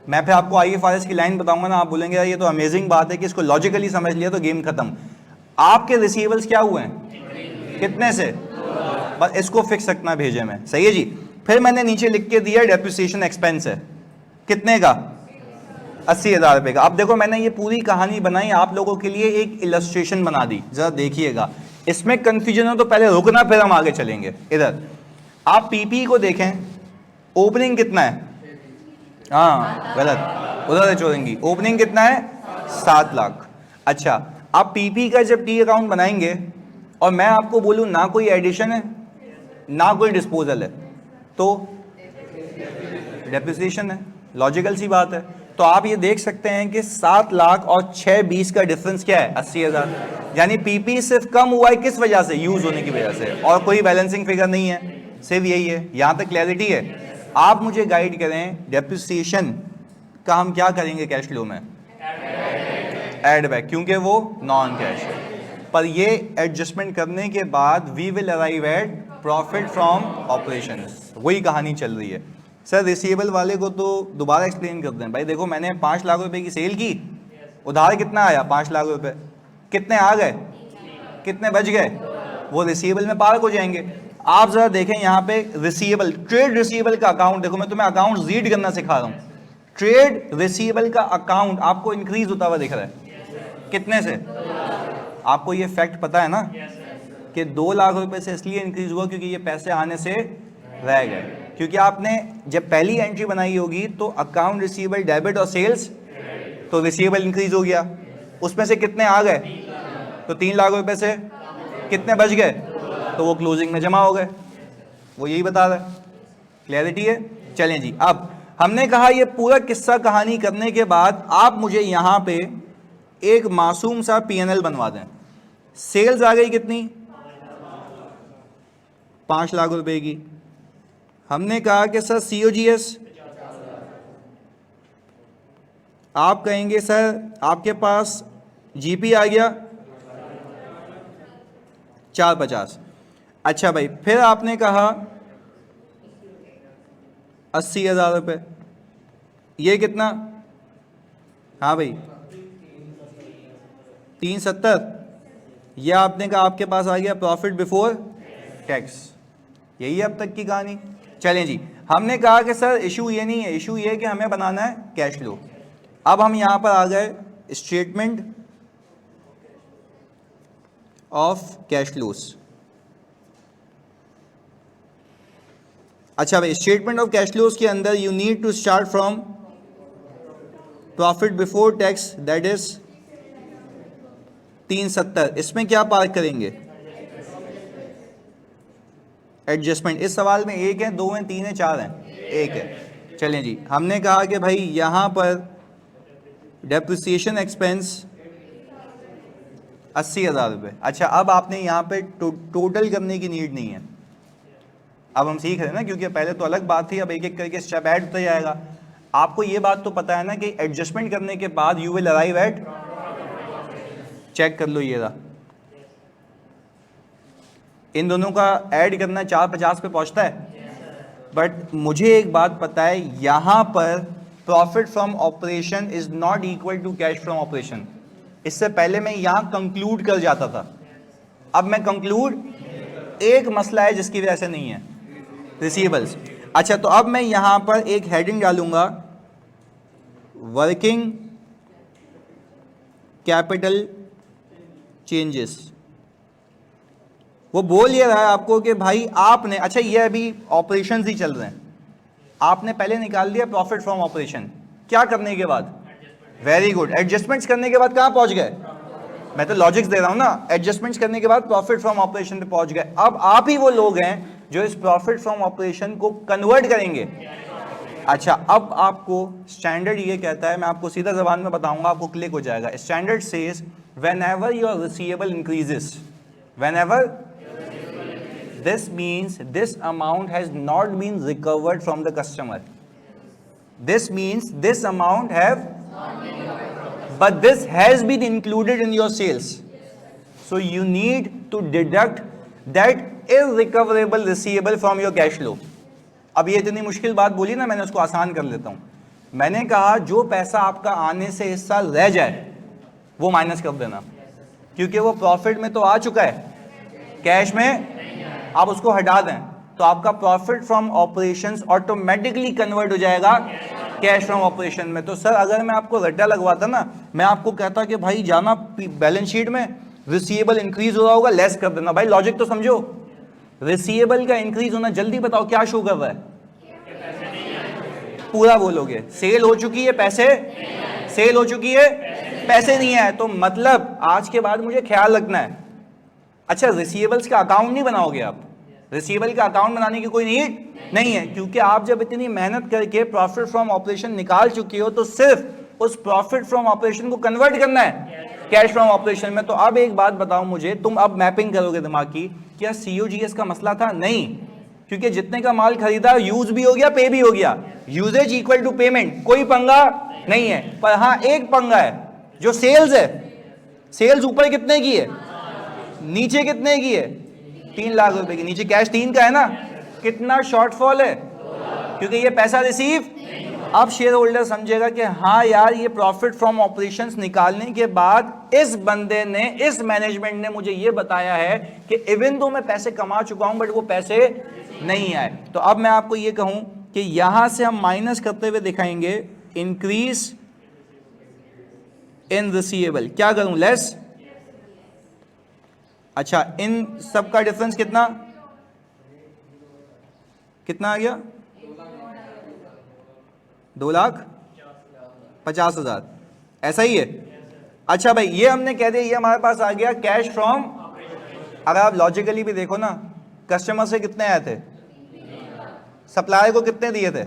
मैं फिर आपको IFRS की लाइन बताऊंगा ना, आप बोलेंगे यार ये तो अमेजिंग बात है कि इसको लॉजिकली समझ लिया तो गेम खत्म। आपके रिसीवेबल्स क्या हुए हैं, कितने से, बस इसको फिक्स रखना भेजे में, सही है जी। फिर मैंने नीचे लिख के दिया डेप्रिसिएशन एक्सपेंस है, कितने का, 80,000 रुपए का। अब देखो मैंने ये पूरी कहानी बनाई आप लोगों के लिए, एक इलस्ट्रेशन बना दी, जरा देखिएगा, इसमें कंफ्यूजन हो तो पहले रुकना, फिर हम आगे चलेंगे। इधर आप पीपी को देखें, ओपनिंग कितना है, हाँ गलत, उधर से छोड़ेंगी, ओपनिंग कितना है, 7 लाख। अच्छा, आप पीपी का जब टी अकाउंट बनाएंगे और मैं आपको बोलूं ना कोई एडिशन है ना कोई डिस्पोजल है, तो डेप्रिसिएशन है, लॉजिकल सी बात है। तो आप ये देख सकते हैं कि 7 लाख और 620 का डिफरेंस क्या है, 80,000, यानी पीपी सिर्फ कम हुआ है, किस वजह से, यूज होने की वजह से, और कोई बैलेंसिंग फिगर नहीं है, सिर्फ यही है। यहां तक क्लैरिटी है। आप मुझे गाइड करें, डेप्रिसिएशन का हम क्या करेंगे कैश फ्लो में, एड बैक, क्योंकि वो नॉन कैश है। पर ये एडजस्टमेंट करने के बाद we will arrive at profit from operations, वही कहानी चल रही है। सर रिसीवेबल वाले को तो दोबारा एक्सप्लेन कर दें। भाई देखो मैंने 5 लाख रुपए की सेल की, उधार कितना आया, 5 लाख रुपए, कितने आ गए, कितने बच गए, वो रिसीवेबल में पार्क हो जाएंगे। आप जरा देखें यहाँ पे रिसीवेबल, ट्रेड रिसीवेबल का अकाउंट, देखो मैं तुम्हें अकाउंट रीड करना सिखा रहा हूँ। ट्रेड रिसीवेबल का अकाउंट आपको इंक्रीज होता हुआ दिख रहा है, कितने से, आपको ये फैक्ट पता है ना कि 2 लाख रुपए से इसलिए इंक्रीज हुआ क्योंकि ये पैसे आने से रह गए, क्योंकि आपने जब पहली एंट्री बनाई होगी तो अकाउंट रिसीवेबल डेबिट और सेल्स, तो रिसीवेबल इंक्रीज हो गया, उसमें से कितने आ गए, तो 3 लाख रुपए से कितने बच गए, तो वो क्लोजिंग में जमा हो गए, वो यही बता रहा है। क्लैरिटी है। चलें जी, अब हमने कहा ये पूरा किस्सा कहानी करने के बाद आप मुझे यहां पे एक मासूम सा P&L बनवा दें। सेल्स आ गई कितनी, 5 लाख रुपए की। हमने कहा कि सर COGS, आप कहेंगे सर आपके पास GP आ गया 450। अच्छा भाई, फिर आपने कहा 80,000 रुपये, ये कितना, हाँ भाई 370, यह आपने कहा आपके पास आ गया प्रॉफिट बिफोर टैक्स। यही है अब तक की कहानी। चलें जी, हमने कहा कि सर इशू ये नहीं है, इशू ये है कि हमें बनाना है कैश फ्लो। अब हम यहां पर आ गए स्टेटमेंट ऑफ कैश फ्लोस। अच्छा भाई, स्टेटमेंट ऑफ कैश फ्लोस के अंदर you need to start from profit before tax, that is 370। इसमें क्या पार्क करेंगे, एडजस्टमेंट। इस सवाल में 1 है, 2 है, 3 है, 4 है, 1 है। चलें जी, हमने कहा कि भाई यहां पर डेप्रिसिएशन एक्सपेंस 80,000 रुपये। अच्छा, अब आपने यहाँ पे टोटल करने की नीड नहीं है, अब हम सीख रहे हैं ना, क्योंकि पहले तो अलग बात थी, अब एक एक करके स्टेप ऐड होता जाएगा। आपको ये बात तो पता है ना कि एडजस्टमेंट करने के बाद you will arrive at, check कर लो ये रहा, इन दोनों का ऐड करना 450 पे पहुंचता है। बट मुझे एक बात पता है, यहां पर profit from operation is not equal to cash from operation. इससे पहले मैं यहां कंक्लूड कर जाता था, अब मैं कंक्लूड, एक मसला है जिसकी वजह से नहीं है, रिसीवेबल्स। अच्छा, तो अब मैं यहां पर एक हेडिंग डालूंगा, वर्किंग कैपिटल चेंजेस। वो बोल ये रहा है आपको कि भाई आपने, अच्छा ये अभी ऑपरेशंस ही चल रहे हैं, आपने पहले निकाल दिया प्रॉफिट फ्रॉम ऑपरेशन, क्या करने के बाद, वेरी गुड, एडजस्टमेंट्स करने के बाद कहां पहुंच गए, मैं तो लॉजिक्स दे रहा हूं ना, एडजस्टमेंट्स करने के बाद प्रॉफिट फ्रॉम ऑपरेशन पे पहुंच गए। अब आप ही वो लोग हैं जो इस प्रॉफिट फ्रॉम ऑपरेशन को कन्वर्ट करेंगे। अच्छा, अब आपको स्टैंडर्ड ये कहता है, मैं आपको सीधा जबान में बताऊंगा, आपको क्लिक हो जाएगा। Standard says whenever your receivable increases, whenever this means this amount has not been recovered from the customer. This means this amount have but this has been included in your sales, so you need to deduct that irrecoverable receivable from your cash flow. अब ये इतनी मुश्किल बात बोली ना, मैंने उसको आसान कर लेता हूं। मैंने कहा जो पैसा आपका आने से इस साल रह जाए वो माइनस कर देना, क्योंकि वो प्रॉफिट में तो आ चुका है, कैश में आप उसको हटा दें तो आपका profit from operations automatically convert हो जाएगा कैश फ्रॉम ऑपरेशन में। तो सर अगर मैं आपको रट्टा लगवाता ना, मैं आपको कहता कि भाई जाना बैलेंस शीट में रिसीवेबल इंक्रीज हो रहा होगा, लेस कर देना। भाई लॉजिक तो समझो, रिसीवेबल का इंक्रीज होना, जल्दी बताओ क्या शो कर रहा है? पूरा बोलोगे, सेल हो चुकी है, पैसे सेल हो चुकी है, पैसे नहीं आए, तो मतलब आज के बाद मुझे ख्याल रखना है। अच्छा, रिसीवेबल्स का अकाउंट नहीं बनाओगे आप, रिसीवेबल का अकाउंट बनाने की कोई नीड नहीं है, क्योंकि आप जब इतनी मेहनत करके प्रॉफिट फ्रॉम ऑपरेशन निकाल चुके हो तो सिर्फ उस प्रॉफिट फ्रॉम ऑपरेशन को कन्वर्ट करना है कैश फ्रॉम ऑपरेशन में। तो अब एक बात बताओ मुझे, तुम अब मैपिंग करोगे दिमाग की, क्या COGS का मसला था? नहीं, क्योंकि जितने का माल खरीदा यूज भी हो गया, पे भी हो गया, यूजेज इक्वल टू पेमेंट, कोई पंगा नहीं है। पर हाँ एक पंगा है, जो सेल्स है, सेल्स ऊपर कितने की है, नीचे कितने की है, 3 लाख रुपए की, नीचे कैश 3 का है ना, कितना शॉर्टफॉल है, क्योंकि ये पैसा रिसीव। अब शेयर होल्डर समझेगा कि हाँ यार ये प्रॉफिट फ्रॉम ऑपरेशंस निकालने के बाद इस बंदे ने, इस मैनेजमेंट ने मुझे ये बताया है कि इवन तो मैं पैसे कमा चुका हूं बट वो पैसे नहीं आए। तो अब मैं आपको ये कहूं कि यहां से हम माइनस करते हुए दिखाएंगे इंक्रीज इन रिसीवेबल, क्या करूं, लेस। अच्छा, इन सब का डिफरेंस कितना कितना आ गया, 2,50,000, ऐसा ही है। अच्छा भाई, ये हमने कह दिया, ये हमारे पास आ गया कैश फ्रॉम। अगर आप लॉजिकली भी देखो ना, कस्टमर से कितने आए थे, सप्लायर को कितने दिए थे,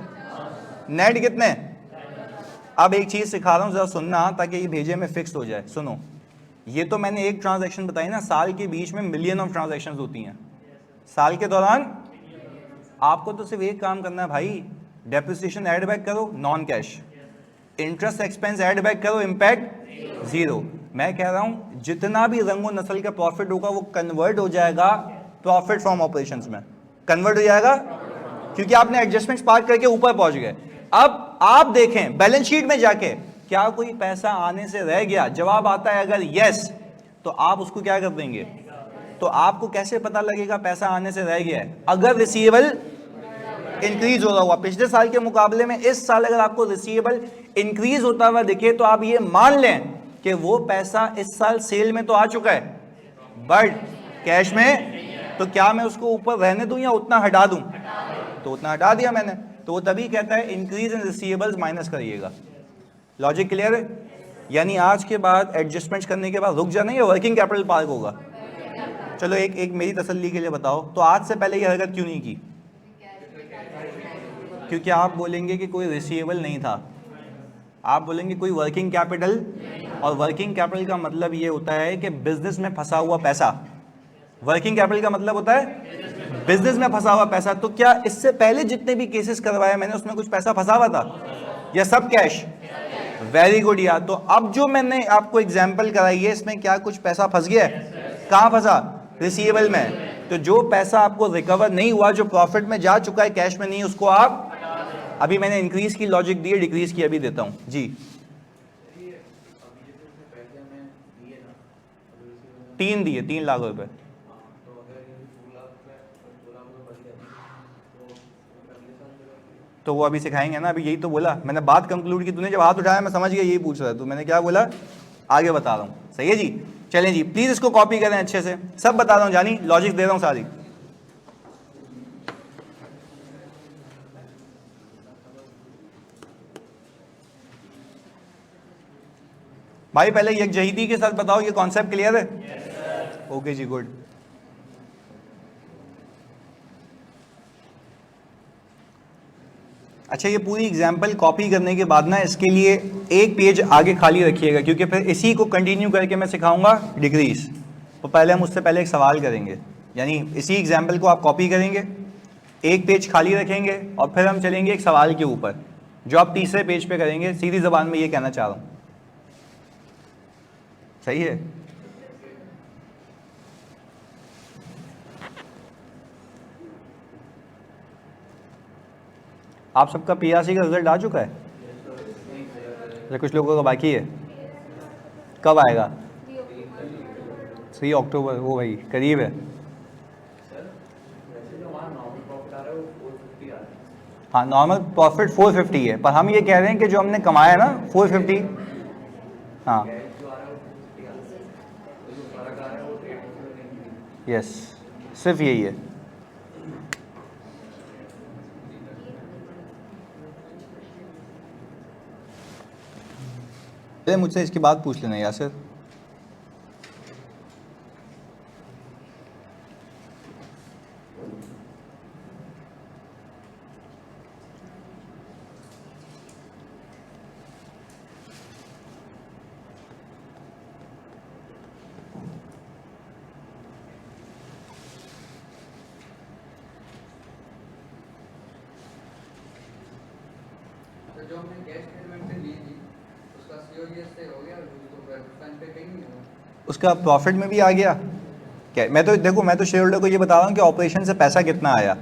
नेट कितने। अब एक चीज सिखा रहा हूं, जरा सुनना ताकि ये भेजे में फिक्स हो जाए। सुनो, ये तो मैंने एक ट्रांजैक्शन बताई ना, साल के बीच में मिलियन ऑफ ट्रांजैक्शंस होती हैं साल के दौरान। आपको तो सिर्फ एक काम करना है भाई, डेप्रिसिएशन ऐड बैक करो, non cash, interest expense add back करो, इंपैक्ट 0। मैं कह रहा हूं जितना भी रंगो नस्ल का प्रॉफिट होगा वो कन्वर्ट हो जाएगा प्रॉफिट फ्रॉम ऑपरेशंस में, कन्वर्ट हो जाएगा, क्योंकि आपने एडजस्टमेंट्स पार करके ऊपर पहुंच गए। अब आप देखें बैलेंस शीट में जाके, क्या कोई पैसा आने से रह गया, जवाब आता है अगर यस, तो आप उसको क्या कर देंगे। तो आपको कैसे पता लगेगा पैसा आने से रह गया है? अगर रिसीवेबल इंक्रीज हो रहा हुआ पिछले साल के मुकाबले में, इस साल अगर आपको रिसीवेबल इंक्रीज होता हुआ दिखे तो आप ये मान लें कि वो पैसा इस साल सेल में तो आ चुका है बट कैश में, तो क्या मैं उसको ऊपर रहने दूं या उतना हटा दूं? तो उतना हटा दिया मैंने, तो वो तभी कहता है इंक्रीज इन रिसीवेबल्स माइनस करिएगा। लॉजिक क्लियर है? यानी आज के बाद एडजस्टमेंट्स करने के बाद रुक जाना, ये वर्किंग कैपिटल पार्क होगा। चलो एक मेरी तसल्ली के लिए बताओ, तो आज से पहले ये हरकत क्यों नहीं की? क्योंकि आप बोलेंगे कि कोई रिसीवेबल नहीं था, आप बोलेंगे कोई वर्किंग कैपिटल, और वर्किंग कैपिटल का मतलब ये होता है कि बिजनेस में फंसा हुआ पैसा। वर्किंग कैपिटल का मतलब होता है बिजनेस में फंसा हुआ पैसा। तो क्या इससे पहले जितने भी केसेस करवाए मैंने उसमें कुछ पैसा फंसा हुआ था या सब कैश? वेरी गुड यार। तो अब जो मैंने आपको एग्जांपल कराई है इसमें क्या कुछ पैसा फंस गया है? कहाँ फंसा? रिसीवेबल में। तो जो पैसा आपको रिकवर नहीं हुआ, जो प्रॉफिट में जा चुका है कैश में नहीं, उसको आप, अभी मैंने इंक्रीज की लॉजिक दी है, डिक्रीज की अभी देता हूं जी। 3 दिए, 3 लाख रुपए। तो वो अभी सिखाएंगे ना, अभी यही तो बोला मैंने, बात कंक्लूड की। तूने जब हाथ उठाया मैं समझ गया यही पूछ रहा है, तो मैंने क्या बोला आगे बता रहा हूँ। सही है जी, चलें जी, प्लीज इसको कॉपी करें अच्छे से, सब बता रहा हूँ जानी, लॉजिक दे रहा हूँ सारी। भाई पहले यकजहीदी के साथ बताओ ये कॉन्सेप्ट क्लियर है? ओके जी, गुड। अच्छा, ये पूरी एग्जाम्पल कॉपी करने के बाद ना इसके लिए एक पेज आगे खाली रखिएगा, क्योंकि फिर इसी को कंटिन्यू करके मैं सिखाऊंगा डिग्रीज। तो पहले हम उससे पहले एक सवाल करेंगे, यानी इसी एग्जाम्पल को आप कॉपी करेंगे, एक पेज खाली रखेंगे और फिर हम चलेंगे एक सवाल के ऊपर जो आप तीसरे पेज पे करेंगे। सीधी जबान में ये कहना चाह रहा हूँ, सही है? आप सबका पीआरसी का रिजल्ट आ चुका है? अच्छा, कुछ लोगों का बाकी है। कब आएगा? 3 अक्टूबर। वो भाई करीब है। हाँ, नॉर्मल प्रॉफिट 450 है, पर हम ये कह रहे हैं कि जो हमने कमाया ना 450। हाँ, यस, सिर्फ यही है। मुझसे इसकी बात पूछ लेना यासिर। जो हमने कैश पेमेंट से ली थी उसका सीओजीएस से हो गया, तो फंड पे कहीं नहीं हुआ। उसका प्रॉफिट में भी आ गया क्या? मैं तो देखो, मैं तो शेयर होल्डर को ये बता रहा हूँ कि ऑपरेशन से पैसा कितना आया।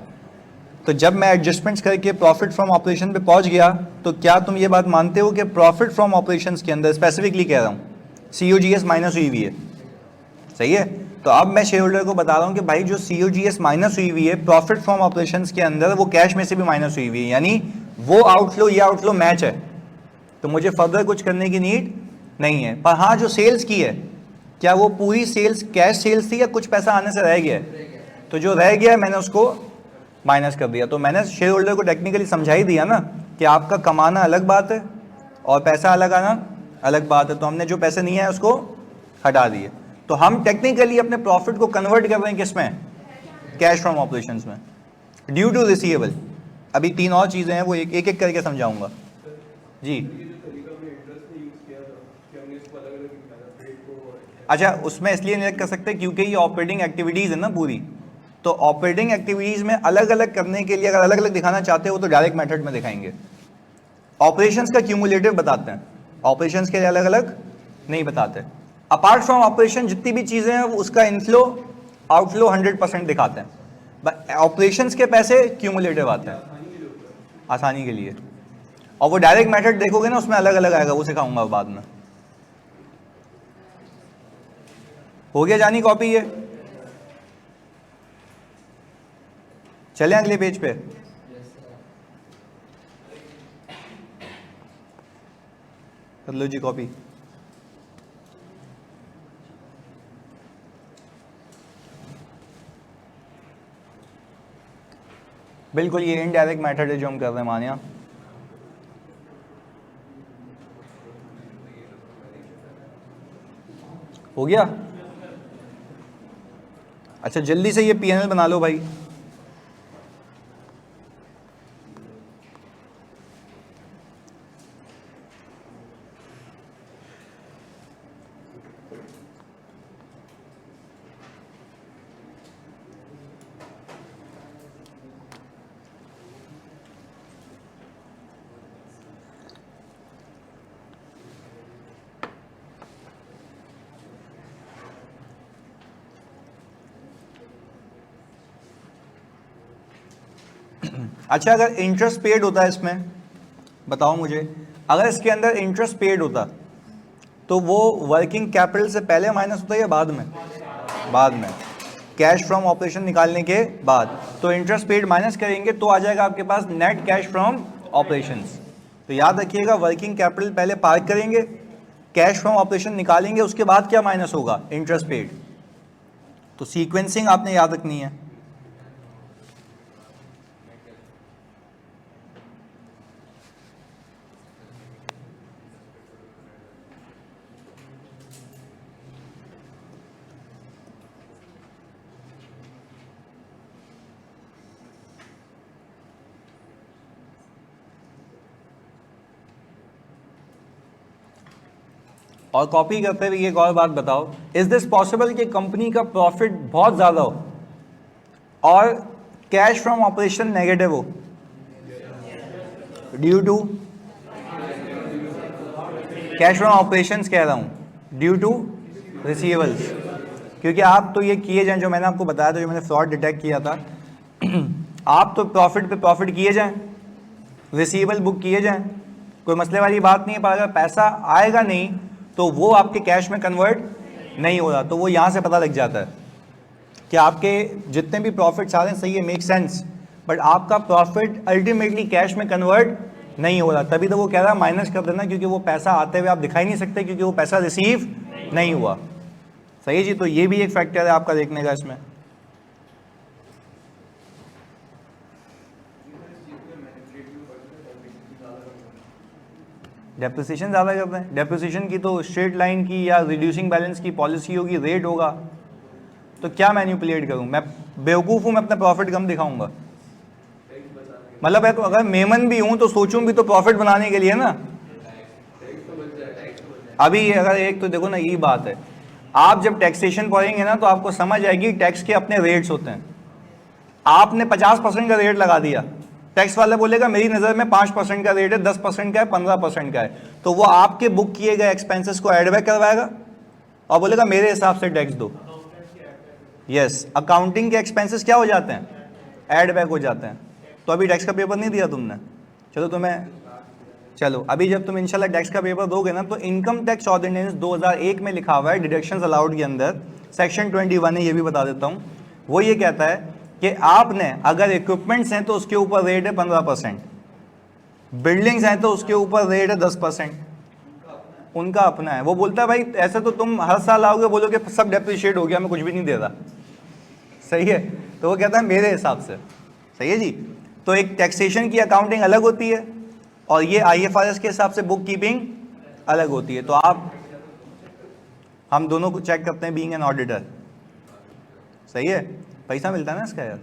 तो जब मैं एडजस्टमेंट्स करके प्रॉफिट फ्रॉम ऑपरेशन पे पहुंच गया, तो क्या तुम ये बात मानते हो कि प्रॉफिट फ्रॉम ऑपरेशंस के अंदर स्पेसिफिकली कह रहा हूँ सीओजीएस माइनस हुई हुई है? सही है। तो अब मैं शेयर होल्डर को बता रहा हूँ कि भाई जो सीओजीएस माइनस हुई हुई है प्रॉफिट फ्रॉम ऑपरेशंस के अंदर, वो कैश में से भी माइनस हुई हुई है, यानी वो आउटफ्लो ये आउटफ्लो मैच है। तो मुझे फर्दर कुछ करने की नीड नहीं है। पर हाँ, जो सेल्स की है, क्या वो पूरी सेल्स कैश सेल्स थी या कुछ पैसा आने से रह गया है? तो जो रह गया है मैंने उसको माइनस कर दिया। तो मैंने शेयर होल्डर को टेक्निकली समझा ही दिया ना कि आपका कमाना अलग बात है और पैसा अलग आना अलग बात है। तो हमने जो पैसे नहीं आए उसको हटा दिए। तो हम टेक्निकली अपने प्रॉफिट को कन्वर्ट कर रहे हैं किस में? कैश फ्रॉम ऑपरेशंस में, ड्यू टू रिसीवेबल। अभी 3 और चीज़ें हैं, वो एक एक करके समझाऊंगा जी। अच्छा, उसमें इसलिए नहीं कर सकते क्योंकि ये ऑपरेटिंग एक्टिविटीज़ है ना पूरी। तो ऑपरेटिंग एक्टिविटीज़ में अलग अलग करने के लिए अगर अलग अलग दिखाना चाहते हो तो डायरेक्ट मेथड में दिखाएंगे। ऑपरेशंस का क्यूमुलेटिव बताते हैं, ऑपरेशंस के लिए अलग अलग नहीं बताते। अपार्ट फ्रॉम ऑपरेशन जितनी भी चीज़ें हैं उसका इनफ्लो आउटफ्लो 100% दिखाते हैं, बट ऑपरेशंस के पैसे क्यूमुलेटिव आते हैं आसानी के लिए। और वो डायरेक्ट मेथड देखोगे ना, उसमें अलग अलग आएगा, वो सिखाऊंगा बाद में। हो गया जानी कॉपी ये? चलें अगले पेज पे। कर लो जी कॉपी। बिल्कुल ये इनडायरेक्ट मेथड है जो हम कर रहे हैं मानिया। हो गया? अच्छा, जल्दी से ये पीएनएल बना लो भाई। अच्छा, अगर इंटरेस्ट पेड होता है इसमें, बताओ मुझे, अगर इसके अंदर इंटरेस्ट पेड होता तो वो वर्किंग कैपिटल से पहले माइनस होता है या बाद में? बाद में, कैश फ्रॉम ऑपरेशन निकालने के बाद। तो इंटरेस्ट पेड माइनस करेंगे तो आ जाएगा आपके पास नेट कैश फ्रॉम ऑपरेशंस। तो याद रखिएगा, वर्किंग कैपिटल पहले पार्क करेंगे, कैश फ्रॉम ऑपरेशन निकालेंगे, उसके बाद क्या माइनस होगा? Interest paid. तो सीक्वेंसिंग आपने याद रखनी है। और कॉपी करते हुए एक और बात बताओ, इज दिस पॉसिबल कि कंपनी का प्रॉफिट बहुत ज़्यादा हो और कैश फ्रॉम ऑपरेशन नेगेटिव हो due to, cash from operations कह रहा हूँ, ड्यू टू रिसीवेबल्स, क्योंकि आप तो ये किए जाएं, जो मैंने आपको बताया था, जो मैंने फ्रॉड डिटेक्ट किया था आप तो प्रॉफिट पे प्रॉफिट किए जाएं, रिसीवेबल बुक किए जाएं, कोई मसले वाली बात नहीं है, पर अगर पैसा आएगा नहीं तो वो आपके कैश में कन्वर्ट नहीं हो रहा, तो वो यहाँ से पता लग जाता है कि आपके जितने भी प्रॉफिट्स आ रहे हैं सही है, मेक सेंस, बट आपका प्रॉफिट अल्टीमेटली कैश में कन्वर्ट नहीं हो रहा, तभी तो वो कह रहा है माइनस कर देना, क्योंकि वो पैसा आते हुए आप दिखाई नहीं सकते, क्योंकि वो पैसा रिसीव नहीं हुआ। सही है जी, तो ये भी एक फैक्टर है आपका देखने का इसमें। डेप्रिसिएशन ज़्यादा करते हैं, डेप्रिसिएशन की तो स्ट्रेट लाइन की या रिड्यूसिंग बैलेंस की पॉलिसी होगी, रेट होगा, तो क्या मैनिपुलेट करूं मैं, बेवकूफ़ हूं मैं, अपना प्रॉफिट कम दिखाऊंगा, मतलब है तो अगर मेमन भी हूं तो सोचूं भी तो प्रॉफिट बनाने के लिए ना। अभी अगर एक तो देखो ना, यही बात है, आप जब टैक्सेशन पढ़ेंगे ना तो आपको समझ आएगी टैक्स के अपने रेट्स होते हैं। आपने 50% का रेट लगा दिया, टैक्स वाला बोलेगा मेरी नज़र में 5% का रेट है, 10% का है, 15% का है, तो वो आपके बुक किए गए एक्सपेंसेस को एड बैक करवाएगा और बोलेगा मेरे हिसाब से टैक्स दो। यस, अकाउंटिंग के एक्सपेंसेस क्या हो जाते हैं, एड बैक हो जाते हैं। तो अभी टैक्स का पेपर नहीं दिया तुमने, चलो अभी जब तुम इंशाल्लाह टैक्स का पेपर दोगे ना, तो इनकम टैक्स ऑर्डिनेंस 2001 में लिखा हुआ है डिडक्शंस अलाउड के अंदर, सेक्शन 21 है, ये भी बता देता हूँ, वो ये कहता है कि आपने अगर इक्विपमेंट्स हैं तो उसके ऊपर रेट है 15%, बिल्डिंग्स हैं तो उसके ऊपर रेट है 10%, उनका अपना है। वो बोलता है भाई ऐसे तो तुम हर साल आओगे बोलोगे सब डेप्रिशिएट हो गया, मैं कुछ भी नहीं दे रहा, सही है, तो वो कहता है मेरे हिसाब से। सही है जी, तो एक टैक्सेशन की अकाउंटिंग अलग होती है और ये IFRS के हिसाब से बुक कीपिंग अलग होती है। तो हम दोनों को चेक करते हैं बीइंग एन ऑडिटर, सही है, पैसा मिलता है ना इसका यार।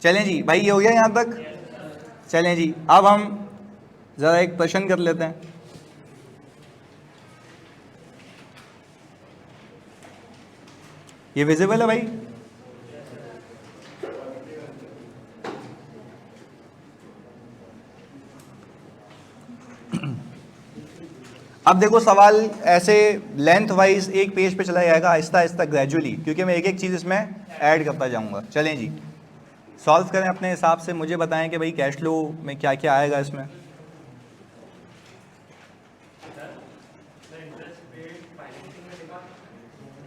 चलें जी भाई, ये हो गया यहाँ तक। चलें जी, अब हम ज़रा एक प्रश्न कर लेते हैं। ये विजिबल है भाई? अब देखो सवाल ऐसे लेंथ वाइज एक पेज पे चला जाएगा, आहिस्ता आहिस्ता ग्रेजुअली, क्योंकि मैं एक एक चीज़ इसमें ऐड करता जाऊंगा। चलें जी, सॉल्व करें अपने हिसाब से, मुझे बताएं कि भाई कैश फ्लो में क्या क्या आएगा इसमें।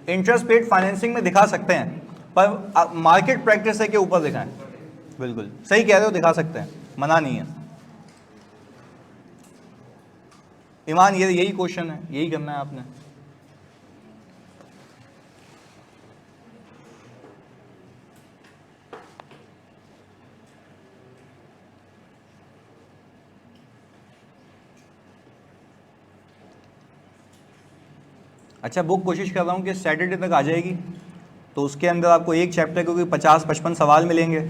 इंटरेस्ट पेड फाइनेंसिंग में दिखा सकते हैं, पर मार्केट प्रैक्टिस है के ऊपर दिखाएं। बिल्कुल सही कह रहे हो, दिखा सकते हैं, मना नहीं है। ईमान, ये यही क्वेश्चन है, यही करना है आपने। अच्छा, बुक कोशिश कर रहा हूँ कि सैटरडे तक आ जाएगी, तो उसके अंदर आपको एक चैप्टर के 50-55 सवाल मिलेंगे,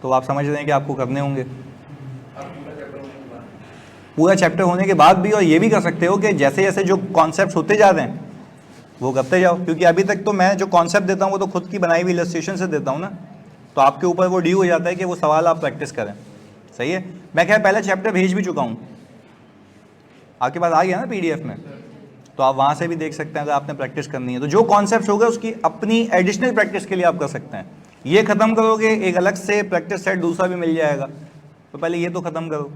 तो आप समझ रहे हैं कि आपको करने होंगे पूरा चैप्टर होने के बाद भी। और ये भी कर सकते हो कि जैसे जैसे जो कॉन्सेप्ट्स होते जा रहे हैं वो करते जाओ, क्योंकि अभी तक तो मैं जो कॉन्सेप्ट देता हूँ वो तो खुद की बनाई हुई इलस्ट्रेशन से देता हूँ ना, तो आपके ऊपर वो ड्यू हो जाता है कि वो सवाल आप प्रैक्टिस करें। सही है, मैं खैर पहला चैप्टर भेज भी चुका हूँ, आपके पास आ गया ना PDF में, तो आप वहाँ से भी देख सकते हैं अगर आपने प्रैक्टिस करनी है। तो जो कॉन्सेप्ट होगा उसकी अपनी एडिशनल प्रैक्टिस के लिए आप कर सकते हैं। ये ख़त्म करोगे एक अलग से प्रैक्टिस सेट दूसरा भी मिल जाएगा, तो पहले ये तो ख़त्म करो।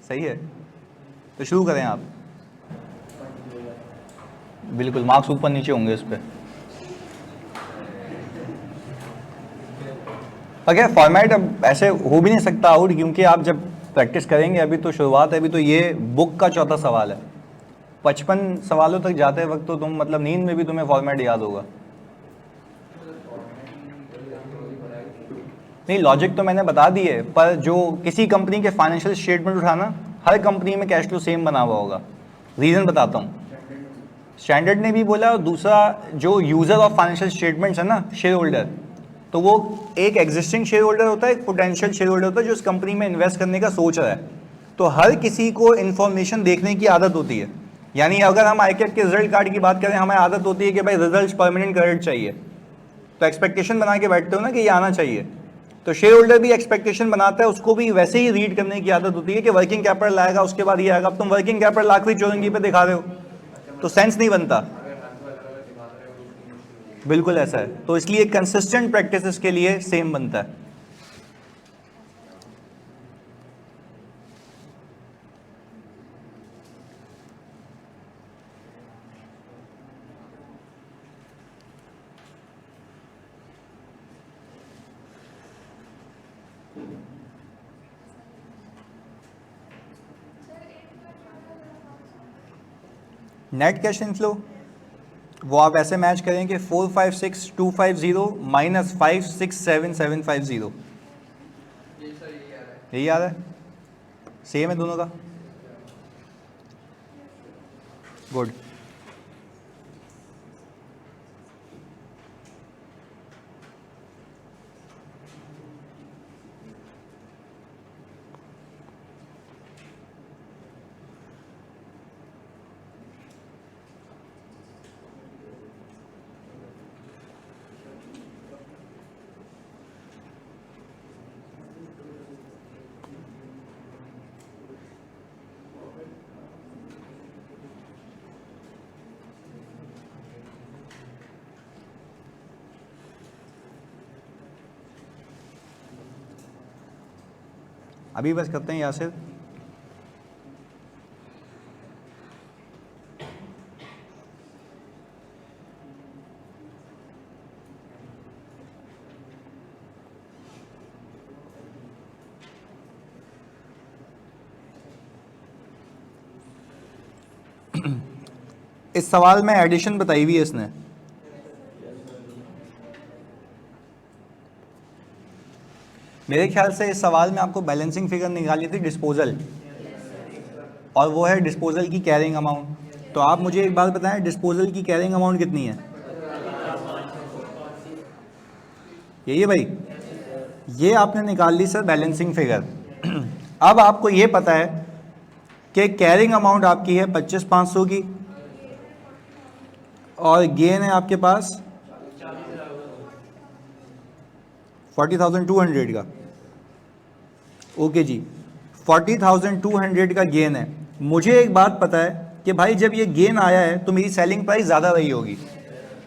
सही है, तो शुरू करें आप। बिल्कुल मार्क्स ऊपर नीचे होंगे इस पर। ओके, फॉर्मेट अब ऐसे हो भी नहीं सकता आउट, क्योंकि आप जब प्रैक्टिस करेंगे, अभी तो शुरुआत है, अभी तो ये बुक का चौथा सवाल है। 55 सवालों तक जाते वक्त तो तुम मतलब नींद में भी तुम्हें फॉर्मेट याद होगा। नहीं, लॉजिक तो मैंने बता दी है, पर जो किसी कंपनी के फाइनेंशियल स्टेटमेंट उठाना, हर कंपनी में कैश फ्लो सेम बना हुआ होगा। रीज़न बताता हूँ, स्टैंडर्ड ने भी बोला, और दूसरा जो यूज़र ऑफ फाइनेंशियल स्टेटमेंट्स है ना, शेयर होल्डर, तो वो एक एग्जिस्टिंग शेयर होल्डर होता है, एक पोटेंशियल शेयर होल्डर होता है जो इस कंपनी में इन्वेस्ट करने का सोच रहा है। तो हर किसी को इन्फॉर्मेशन देखने की आदत होती है। यानी अगर हम आईकेट के रिजल्ट कार्ड की बात करें, हमें आदत होती है कि भाई रिजल्ट परमानेंट क्रेडिट चाहिए, तो एक्सपेक्टेशन बना के बैठते हो ना कि ये आना चाहिए। तो शेयर होल्डर भी एक्सपेक्टेशन बनाता है, उसको भी वैसे ही रीड करने की आदत होती है कि वर्किंग कैपिटल आएगा उसके बाद ये आएगा। अब तुम वर्किंग कैपिटल आखिरी चौरंगी पे दिखा रहे हो तो सेंस नहीं बनता। बिल्कुल ऐसा है, तो इसलिए कंसिस्टेंट प्रैक्टिसेस के लिए सेम बनता है। नेट कैश इनफ्लो वो आप ऐसे मैच करें कि 456250 माइनस 567750। ये सर यही आ रहा है। यही आ रहा है, सेम है दोनों का। गुड। अभी बस करते हैं यासिर। इस सवाल में एडिशन बताई हुई है इसने। मेरे ख्याल से इस सवाल में आपको बैलेंसिंग फिगर निकाली थी डिस्पोजल, और वो है डिस्पोजल की कैरिंग अमाउंट। तो आप मुझे एक बात बताएं, डिस्पोजल की कैरिंग अमाउंट कितनी है? यही है भाई, ये आपने निकाल ली सर बैलेंसिंग फिगर। अब आपको ये पता है कि कैरिंग अमाउंट आपकी है 25,500 की, और गेन है आपके पास 40,200 का। ओके जी, 40,200 का गेन है। मुझे एक बात पता है कि भाई जब ये गेन आया है तो मेरी सेलिंग प्राइस ज़्यादा रही होगी,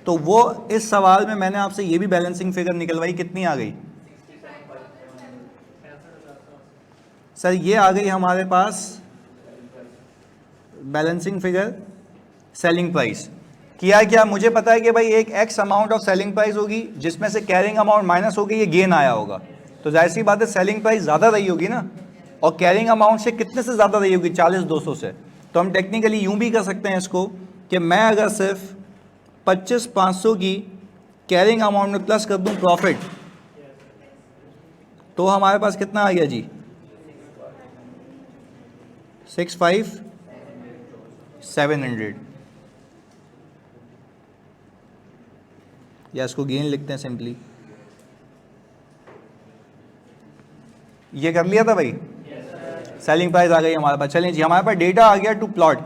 तो वो इस सवाल में मैंने आपसे ये भी बैलेंसिंग फिगर निकलवाई, कितनी आ गई सर? ये आ गई हमारे पास बैलेंसिंग फिगर सेलिंग प्राइस। किया क्या, मुझे पता है कि भाई एक x amount of selling price होगी जिसमें से कैरिंग अमाउंट माइनस होगी, ये गेन आया होगा, तो जाहिर सी बात है सेलिंग प्राइस ज़्यादा रही होगी ना, और कैरिंग अमाउंट से कितने से ज़्यादा रही होगी? 40,200 से। तो हम टेक्निकली यूं भी कर सकते हैं इसको कि मैं अगर सिर्फ 25,500 की कैरिंग अमाउंट में प्लस कर दूं प्रॉफिट, तो हमारे पास कितना आ गया जी? 65,700, या इसको गेन लिखते हैं सिंपली। ये कर लिया था भाई, सेलिंग प्राइस आ गई हमारे पास। चलें जी, हमारे पास डेटा आ गया टू प्लॉट।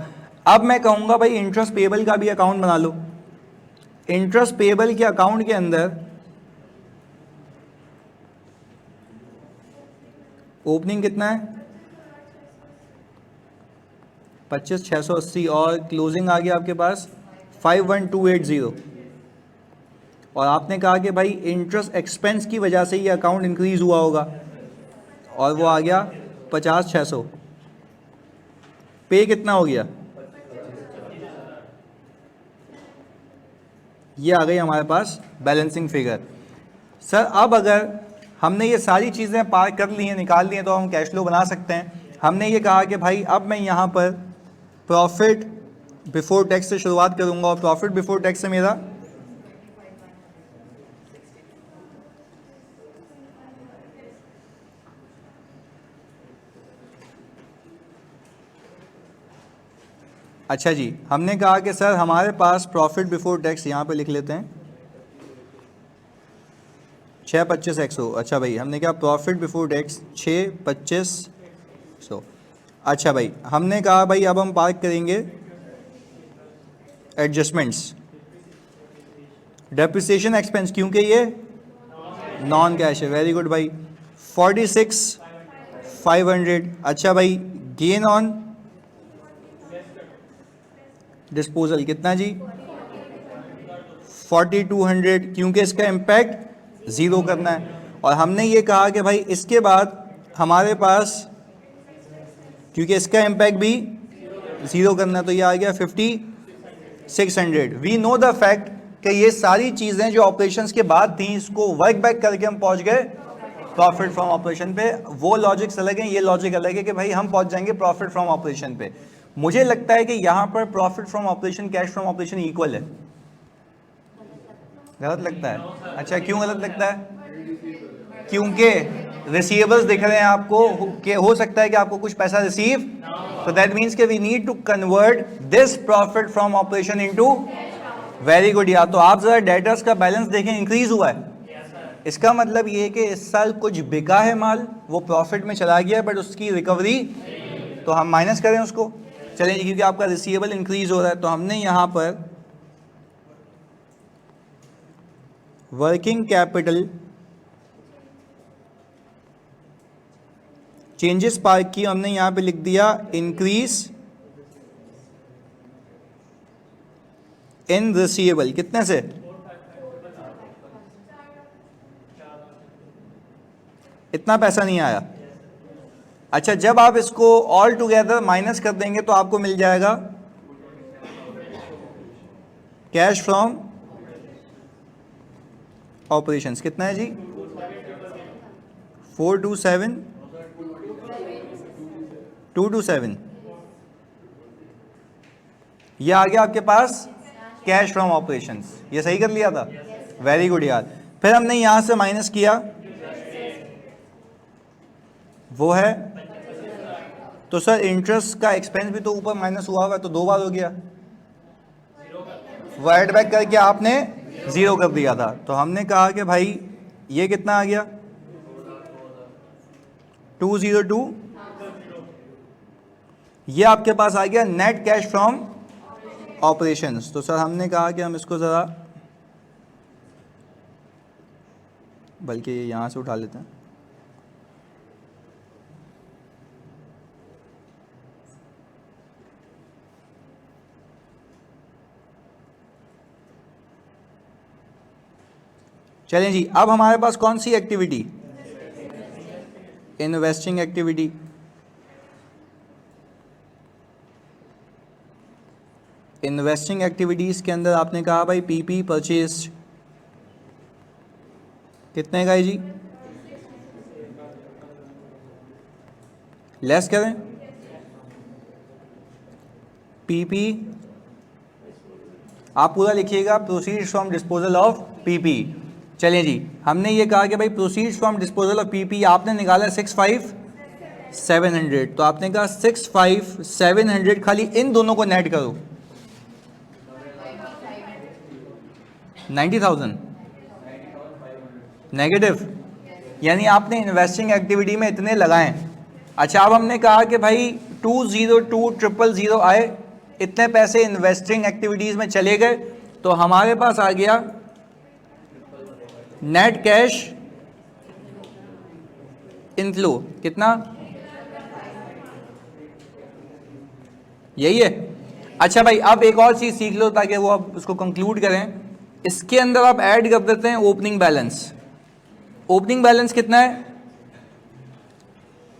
अब मैं कहूंगा भाई इंटरेस्ट पेबल का भी अकाउंट बना लो। इंटरेस्ट पेबल के अकाउंट के अंदर ओपनिंग कितना है? 25,680, और क्लोजिंग आ गया आपके पास 51,280। और आपने कहा कि भाई इंटरेस्ट एक्सपेंस की वजह से ये अकाउंट इंक्रीज हुआ होगा, और वो आ गया 50,600। पे कितना हो गया? ये आ गई हमारे पास बैलेंसिंग फिगर। सर अब अगर हमने ये सारी चीज़ें पार कर ली हैं, निकाल ली हैं, तो हम कैश फ्लो बना सकते हैं। हमने ये कहा कि भाई अब मैं यहाँ पर प्रॉफिट बिफोर टैक्स से शुरुआत करूँगा, और प्रॉफिट बिफोर टैक्स से मेरा अच्छा जी, हमने कहा कि सर हमारे पास प्रॉफिट बिफोर टैक्स यहाँ पे लिख लेते हैं 625,100। अच्छा भाई, हमने कहा प्रॉफिट बिफोर टैक्स 625,100। अच्छा भाई, हमने कहा भाई अब हम पार्क करेंगे एडजस्टमेंट्स, डेप्रिसिएशन एक्सपेंस, क्योंकि ये नॉन कैश है। वेरी गुड भाई, 46,500। अच्छा भाई, गेन ऑन डिस्पोजल कितना जी? 4200, क्योंकि इसका इम्पैक्ट ज़ीरो करना है। और हमने ये कहा कि भाई इसके बाद हमारे पास, क्योंकि इसका इम्पैक्ट भी ज़ीरो करना है, तो ये आ गया 5600। वी नो द फैक्ट कि ये सारी चीज़ें जो ऑपरेशंस के बाद थी, इसको वर्क बैक करके हम पहुंच गए प्रॉफिट फ्रॉम ऑपरेशन पे। वो लॉजिक्स अलग हैं, ये लॉजिक अलग है कि भाई हम पहुंच जाएंगे प्रॉफिट फ्रॉम ऑपरेशन पे। मुझे लगता है कि यहाँ पर profit from operation cash from operation equal है। गलत लगता है? अच्छा, क्यों गलत लगता है? क्योंकि रिसीवेबल्स दिख रहे हैं आपको कि हो सकता है कि आपको कुछ पैसा रिसीव, तो दैट मीन्स कि we need to convert this profit from operation into. Very good यार। तो आप जरा डेटर्स का बैलेंस देखें, इंक्रीज हुआ है। इसका मतलब ये है कि इस साल कुछ बिका है माल, वो प्रॉफिट में चला गया, बट उसकी रिकवरी, तो हम माइनस करें उसको। चलें जी, क्योंकि आपका रिसीवेबल इंक्रीज हो रहा है, तो हमने यहाँ पर वर्किंग कैपिटल चेंजेस पार्क की, हमने यहाँ पे लिख दिया इंक्रीज इन रिसीवेबल। कितने से? इतना पैसा नहीं आया। अच्छा, जब आप इसको ऑल टुगेदर माइनस कर देंगे तो आपको मिल जाएगा कैश फ्रॉम ऑपरेशंस। कितना है जी? 427,227। ये आ गया आपके पास कैश फ्रॉम ऑपरेशंस। ये सही कर लिया था? वेरी गुड यार। फिर हमने यहां से माइनस किया, वो है, तो सर इंटरेस्ट का एक्सपेंस भी तो ऊपर माइनस हुआ हुआ है, तो दो बार हो गया। वो ऐड बैक करके आपने जीरो कर दिया था, तो हमने कहा कि भाई ये कितना आ गया? 202। ये आपके पास आ गया नेट कैश फ्रॉम ऑपरेशंस। तो सर हमने कहा कि हम इसको ज़रा, बल्कि यहाँ से उठा लेते हैं। चलें जी, अब हमारे पास कौन सी activity? Investing activity. Investing activities के अंदर आपने कहा भाई पीपी परचेज कितने का है जी? लेस करें, पीपी आप पूरा लिखिएगा, proceeds from disposal of PP. चलिए जी, हमने ये कहा कि भाई proceeds from disposal of PP आपने निकाला 65,700, तो आपने कहा 65,700, खाली इन दोनों को नेट करो, 90,000 नेगेटिव, यानी आपने इन्वेस्टिंग एक्टिविटी में इतने लगाए। अच्छा, अब हमने कहा कि भाई 202,000 आए, इतने पैसे इन्वेस्टिंग एक्टिविटीज में चले गए, तो हमारे पास आ गया नेट कैश इनफ्लो। कितना? यही है। अच्छा भाई, अब एक और चीज सीख लो ताकि वो अब उसको कंक्लूड करें। इसके अंदर आप ऐड कर देते हैं ओपनिंग बैलेंस। ओपनिंग बैलेंस कितना है?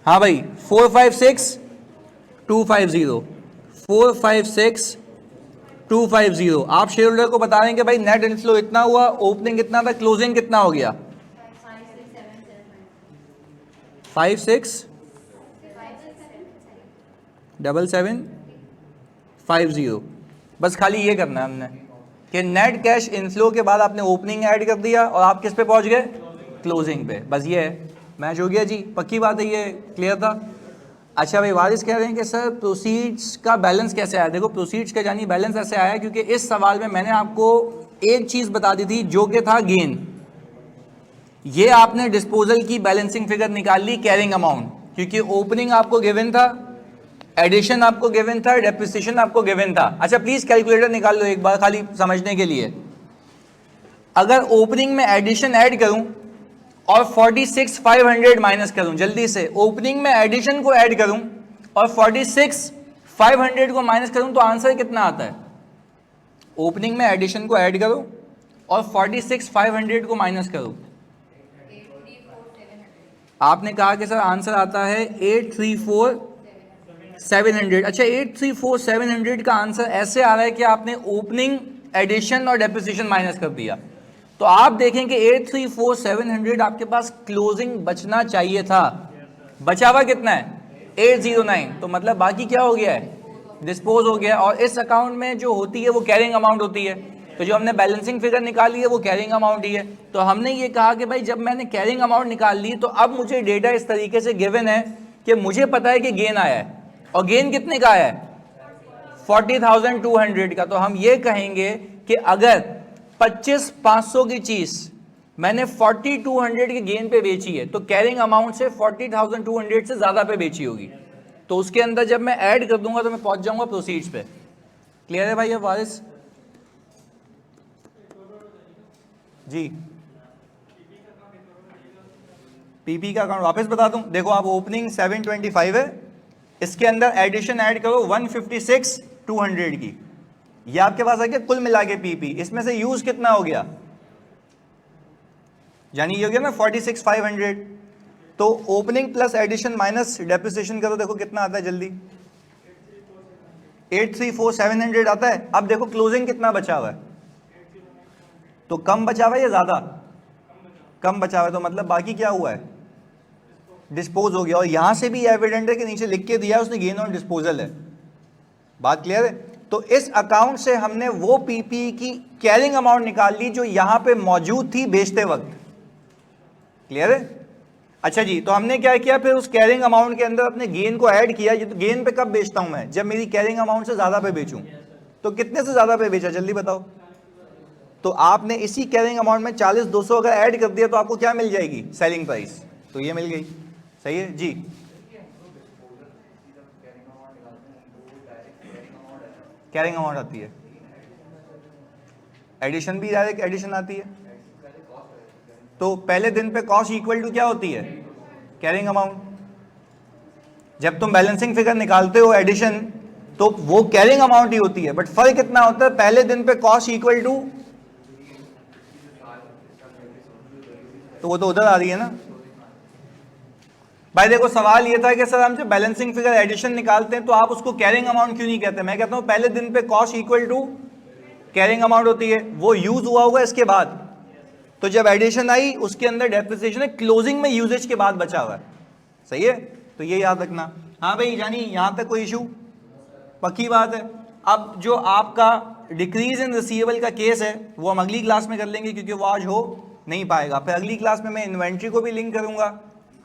हाँ भाई, 456,250, 456,250। आप शेयर होल्डर को बता देंगे भाई नेट इनफ्लो इतना हुआ, ओपनिंग कितना था, क्लोजिंग कितना हो गया? 56,750। बस खाली ये करना है हमने कि नेट कैश इनफ्लो के बाद आपने ओपनिंग ऐड कर दिया और आप किस पे पहुंच गए? क्लोजिंग पे। बस ये है, मैच हो गया जी, पक्की बात है, ये क्लियर था। अच्छा भाई, वारिस कह रहे हैं कि सर प्रोसीड्स का बैलेंस कैसे आया? देखो, प्रोसीड्स का जानी बैलेंस ऐसे आया क्योंकि इस सवाल में मैंने आपको एक चीज़ बता दी थी जो कि था गेन। ये आपने डिस्पोजल की बैलेंसिंग फिगर निकाल ली, कैरिंग अमाउंट, क्योंकि ओपनिंग आपको गिवन था एडिशन आपको गिवन था, डेप्रिसिएशन आपको गिवन था। अच्छा प्लीज कैलकुलेटर निकाल लो एक बार खाली समझने के लिए। अगर ओपनिंग में एडिशन ऐड करूं और 46,500 माइनस करूं, जल्दी से ओपनिंग में एडिशन को ऐड करूं और 46,500 को माइनस करूं तो आंसर कितना आता है? ओपनिंग में एडिशन को ऐड करो और 46,500 को माइनस करो। आपने कहा कि सर आंसर आता है 834,700। अच्छा 834,700 का आंसर ऐसे आ रहा है कि आपने ओपनिंग, एडिशन और डेप्रिसिएशन माइनस कर दिया। तो आप देखें कि 834,700 आपके पास क्लोजिंग बचना चाहिए था, बचा हुआ कितना है? 809। तो मतलब बाकी क्या हो गया है? डिस्पोज हो गया। और इस अकाउंट में जो होती है वो कैरिंग अमाउंट होती है, तो जो हमने बैलेंसिंग फिगर निकाली है वो कैरिंग अमाउंट ही है। तो हमने ये कहा कि भाई जब मैंने कैरिंग अमाउंट निकाल ली तो अब मुझे डेटा इस तरीके से गिवन है कि मुझे पता है कि गेन आया है, और गेन कितने का आया है? 40,200 का। तो हम ये कहेंगे कि अगर 25,500 की चीज मैंने 4200 के गेन पे बेची है तो कैरिंग अमाउंट से 40,200 से ज्यादा पे बेची होगी। तो उसके अंदर जब मैं ऐड कर दूंगा तो मैं पहुंच जाऊंगा प्रोसीड्स पे। क्लियर है भाई? अब वारिस जी, पीपी का अकाउंट वापस बता दूं। देखो आप ओपनिंग 725 है, इसके अंदर एडिशन ऐड करो 156,200 की, ये आपके पास आ गया कुल मिला के पीपी। इसमें से यूज कितना हो गया? यानी ये हो गया ना 46,500। तो opening plus addition minus depreciation करो, देखो कितना आता है जल्दी? 834,700 आता है। अब देखो क्लोजिंग कितना बचा हुआ है, तो कम बचा हुआ है या ज्यादा? कम बचा हुआ है। तो मतलब बाकी क्या हुआ है? डिस्पोज हो गया। और यहां से भी एविडेंट है कि नीचे लिख के दिया है उसने गेन ऑन डिस्पोजल है। बात क्लियर है? तो इस अकाउंट से हमने वो पीपी की कैरिंग अमाउंट निकाल ली जो यहां पे मौजूद थी बेचते वक्त। क्लियर है? अच्छा जी, तो हमने क्या किया फिर उस कैरिंग अमाउंट के अंदर अपने गेन को ऐड किया। ये तो गेन पे कब बेचता हूं मैं? जब मेरी कैरिंग अमाउंट से ज्यादा पे बेचूं। तो कितने से ज्यादा पे बेचा जल्दी बताओ? तो आपने इसी कैरिंग अमाउंट में 40,200 अगर ऐड कर दिया तो आपको क्या मिल जाएगी? Selling price. तो ये मिल गई। सही है जी। कैरिंग अमाउंट आती है, एडिशन भी डायरेक्ट एडिशन आती है। तो पहले दिन पे कॉस्ट इक्वल टू क्या होती है? Carrying amount. जब तुम बैलेंसिंग फिगर निकालते हो एडिशन तो वो कैरिंग अमाउंट ही होती है, बट फर्क कितना होता है? पहले दिन पे कॉस्ट इक्वल टू, तो वो तो उधर आ रही है ना भाई। देखो सवाल ये था कि सर हम जब बैलेंसिंग फिगर एडिशन निकालते हैं तो आप उसको कैरिंग अमाउंट क्यों नहीं कहते? मैं कहता हूं पहले दिन पे cost equal to carrying amount होती है, वो यूज हुआ होगा इसके बाद। तो जब एडिशन आई उसके अंदर डेप्रिसिएशन है, क्लोजिंग में यूजेज के बाद बचा हुआ है। सही है? तो ये याद रखना। हाँ भाई जानी, यहां तक कोई इशू? पक्की बात है। अब जो आपका डिक्रीज इन रिसीवेबल का केस है वो हम अगली क्लास में कर लेंगे क्योंकि वो आज हो नहीं पाएगा। फिर अगली क्लास में मैं इन्वेंट्री को भी लिंक करूंगा,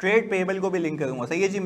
ट्रेड पेबल को भी लिंक करूंगा। सही है जी।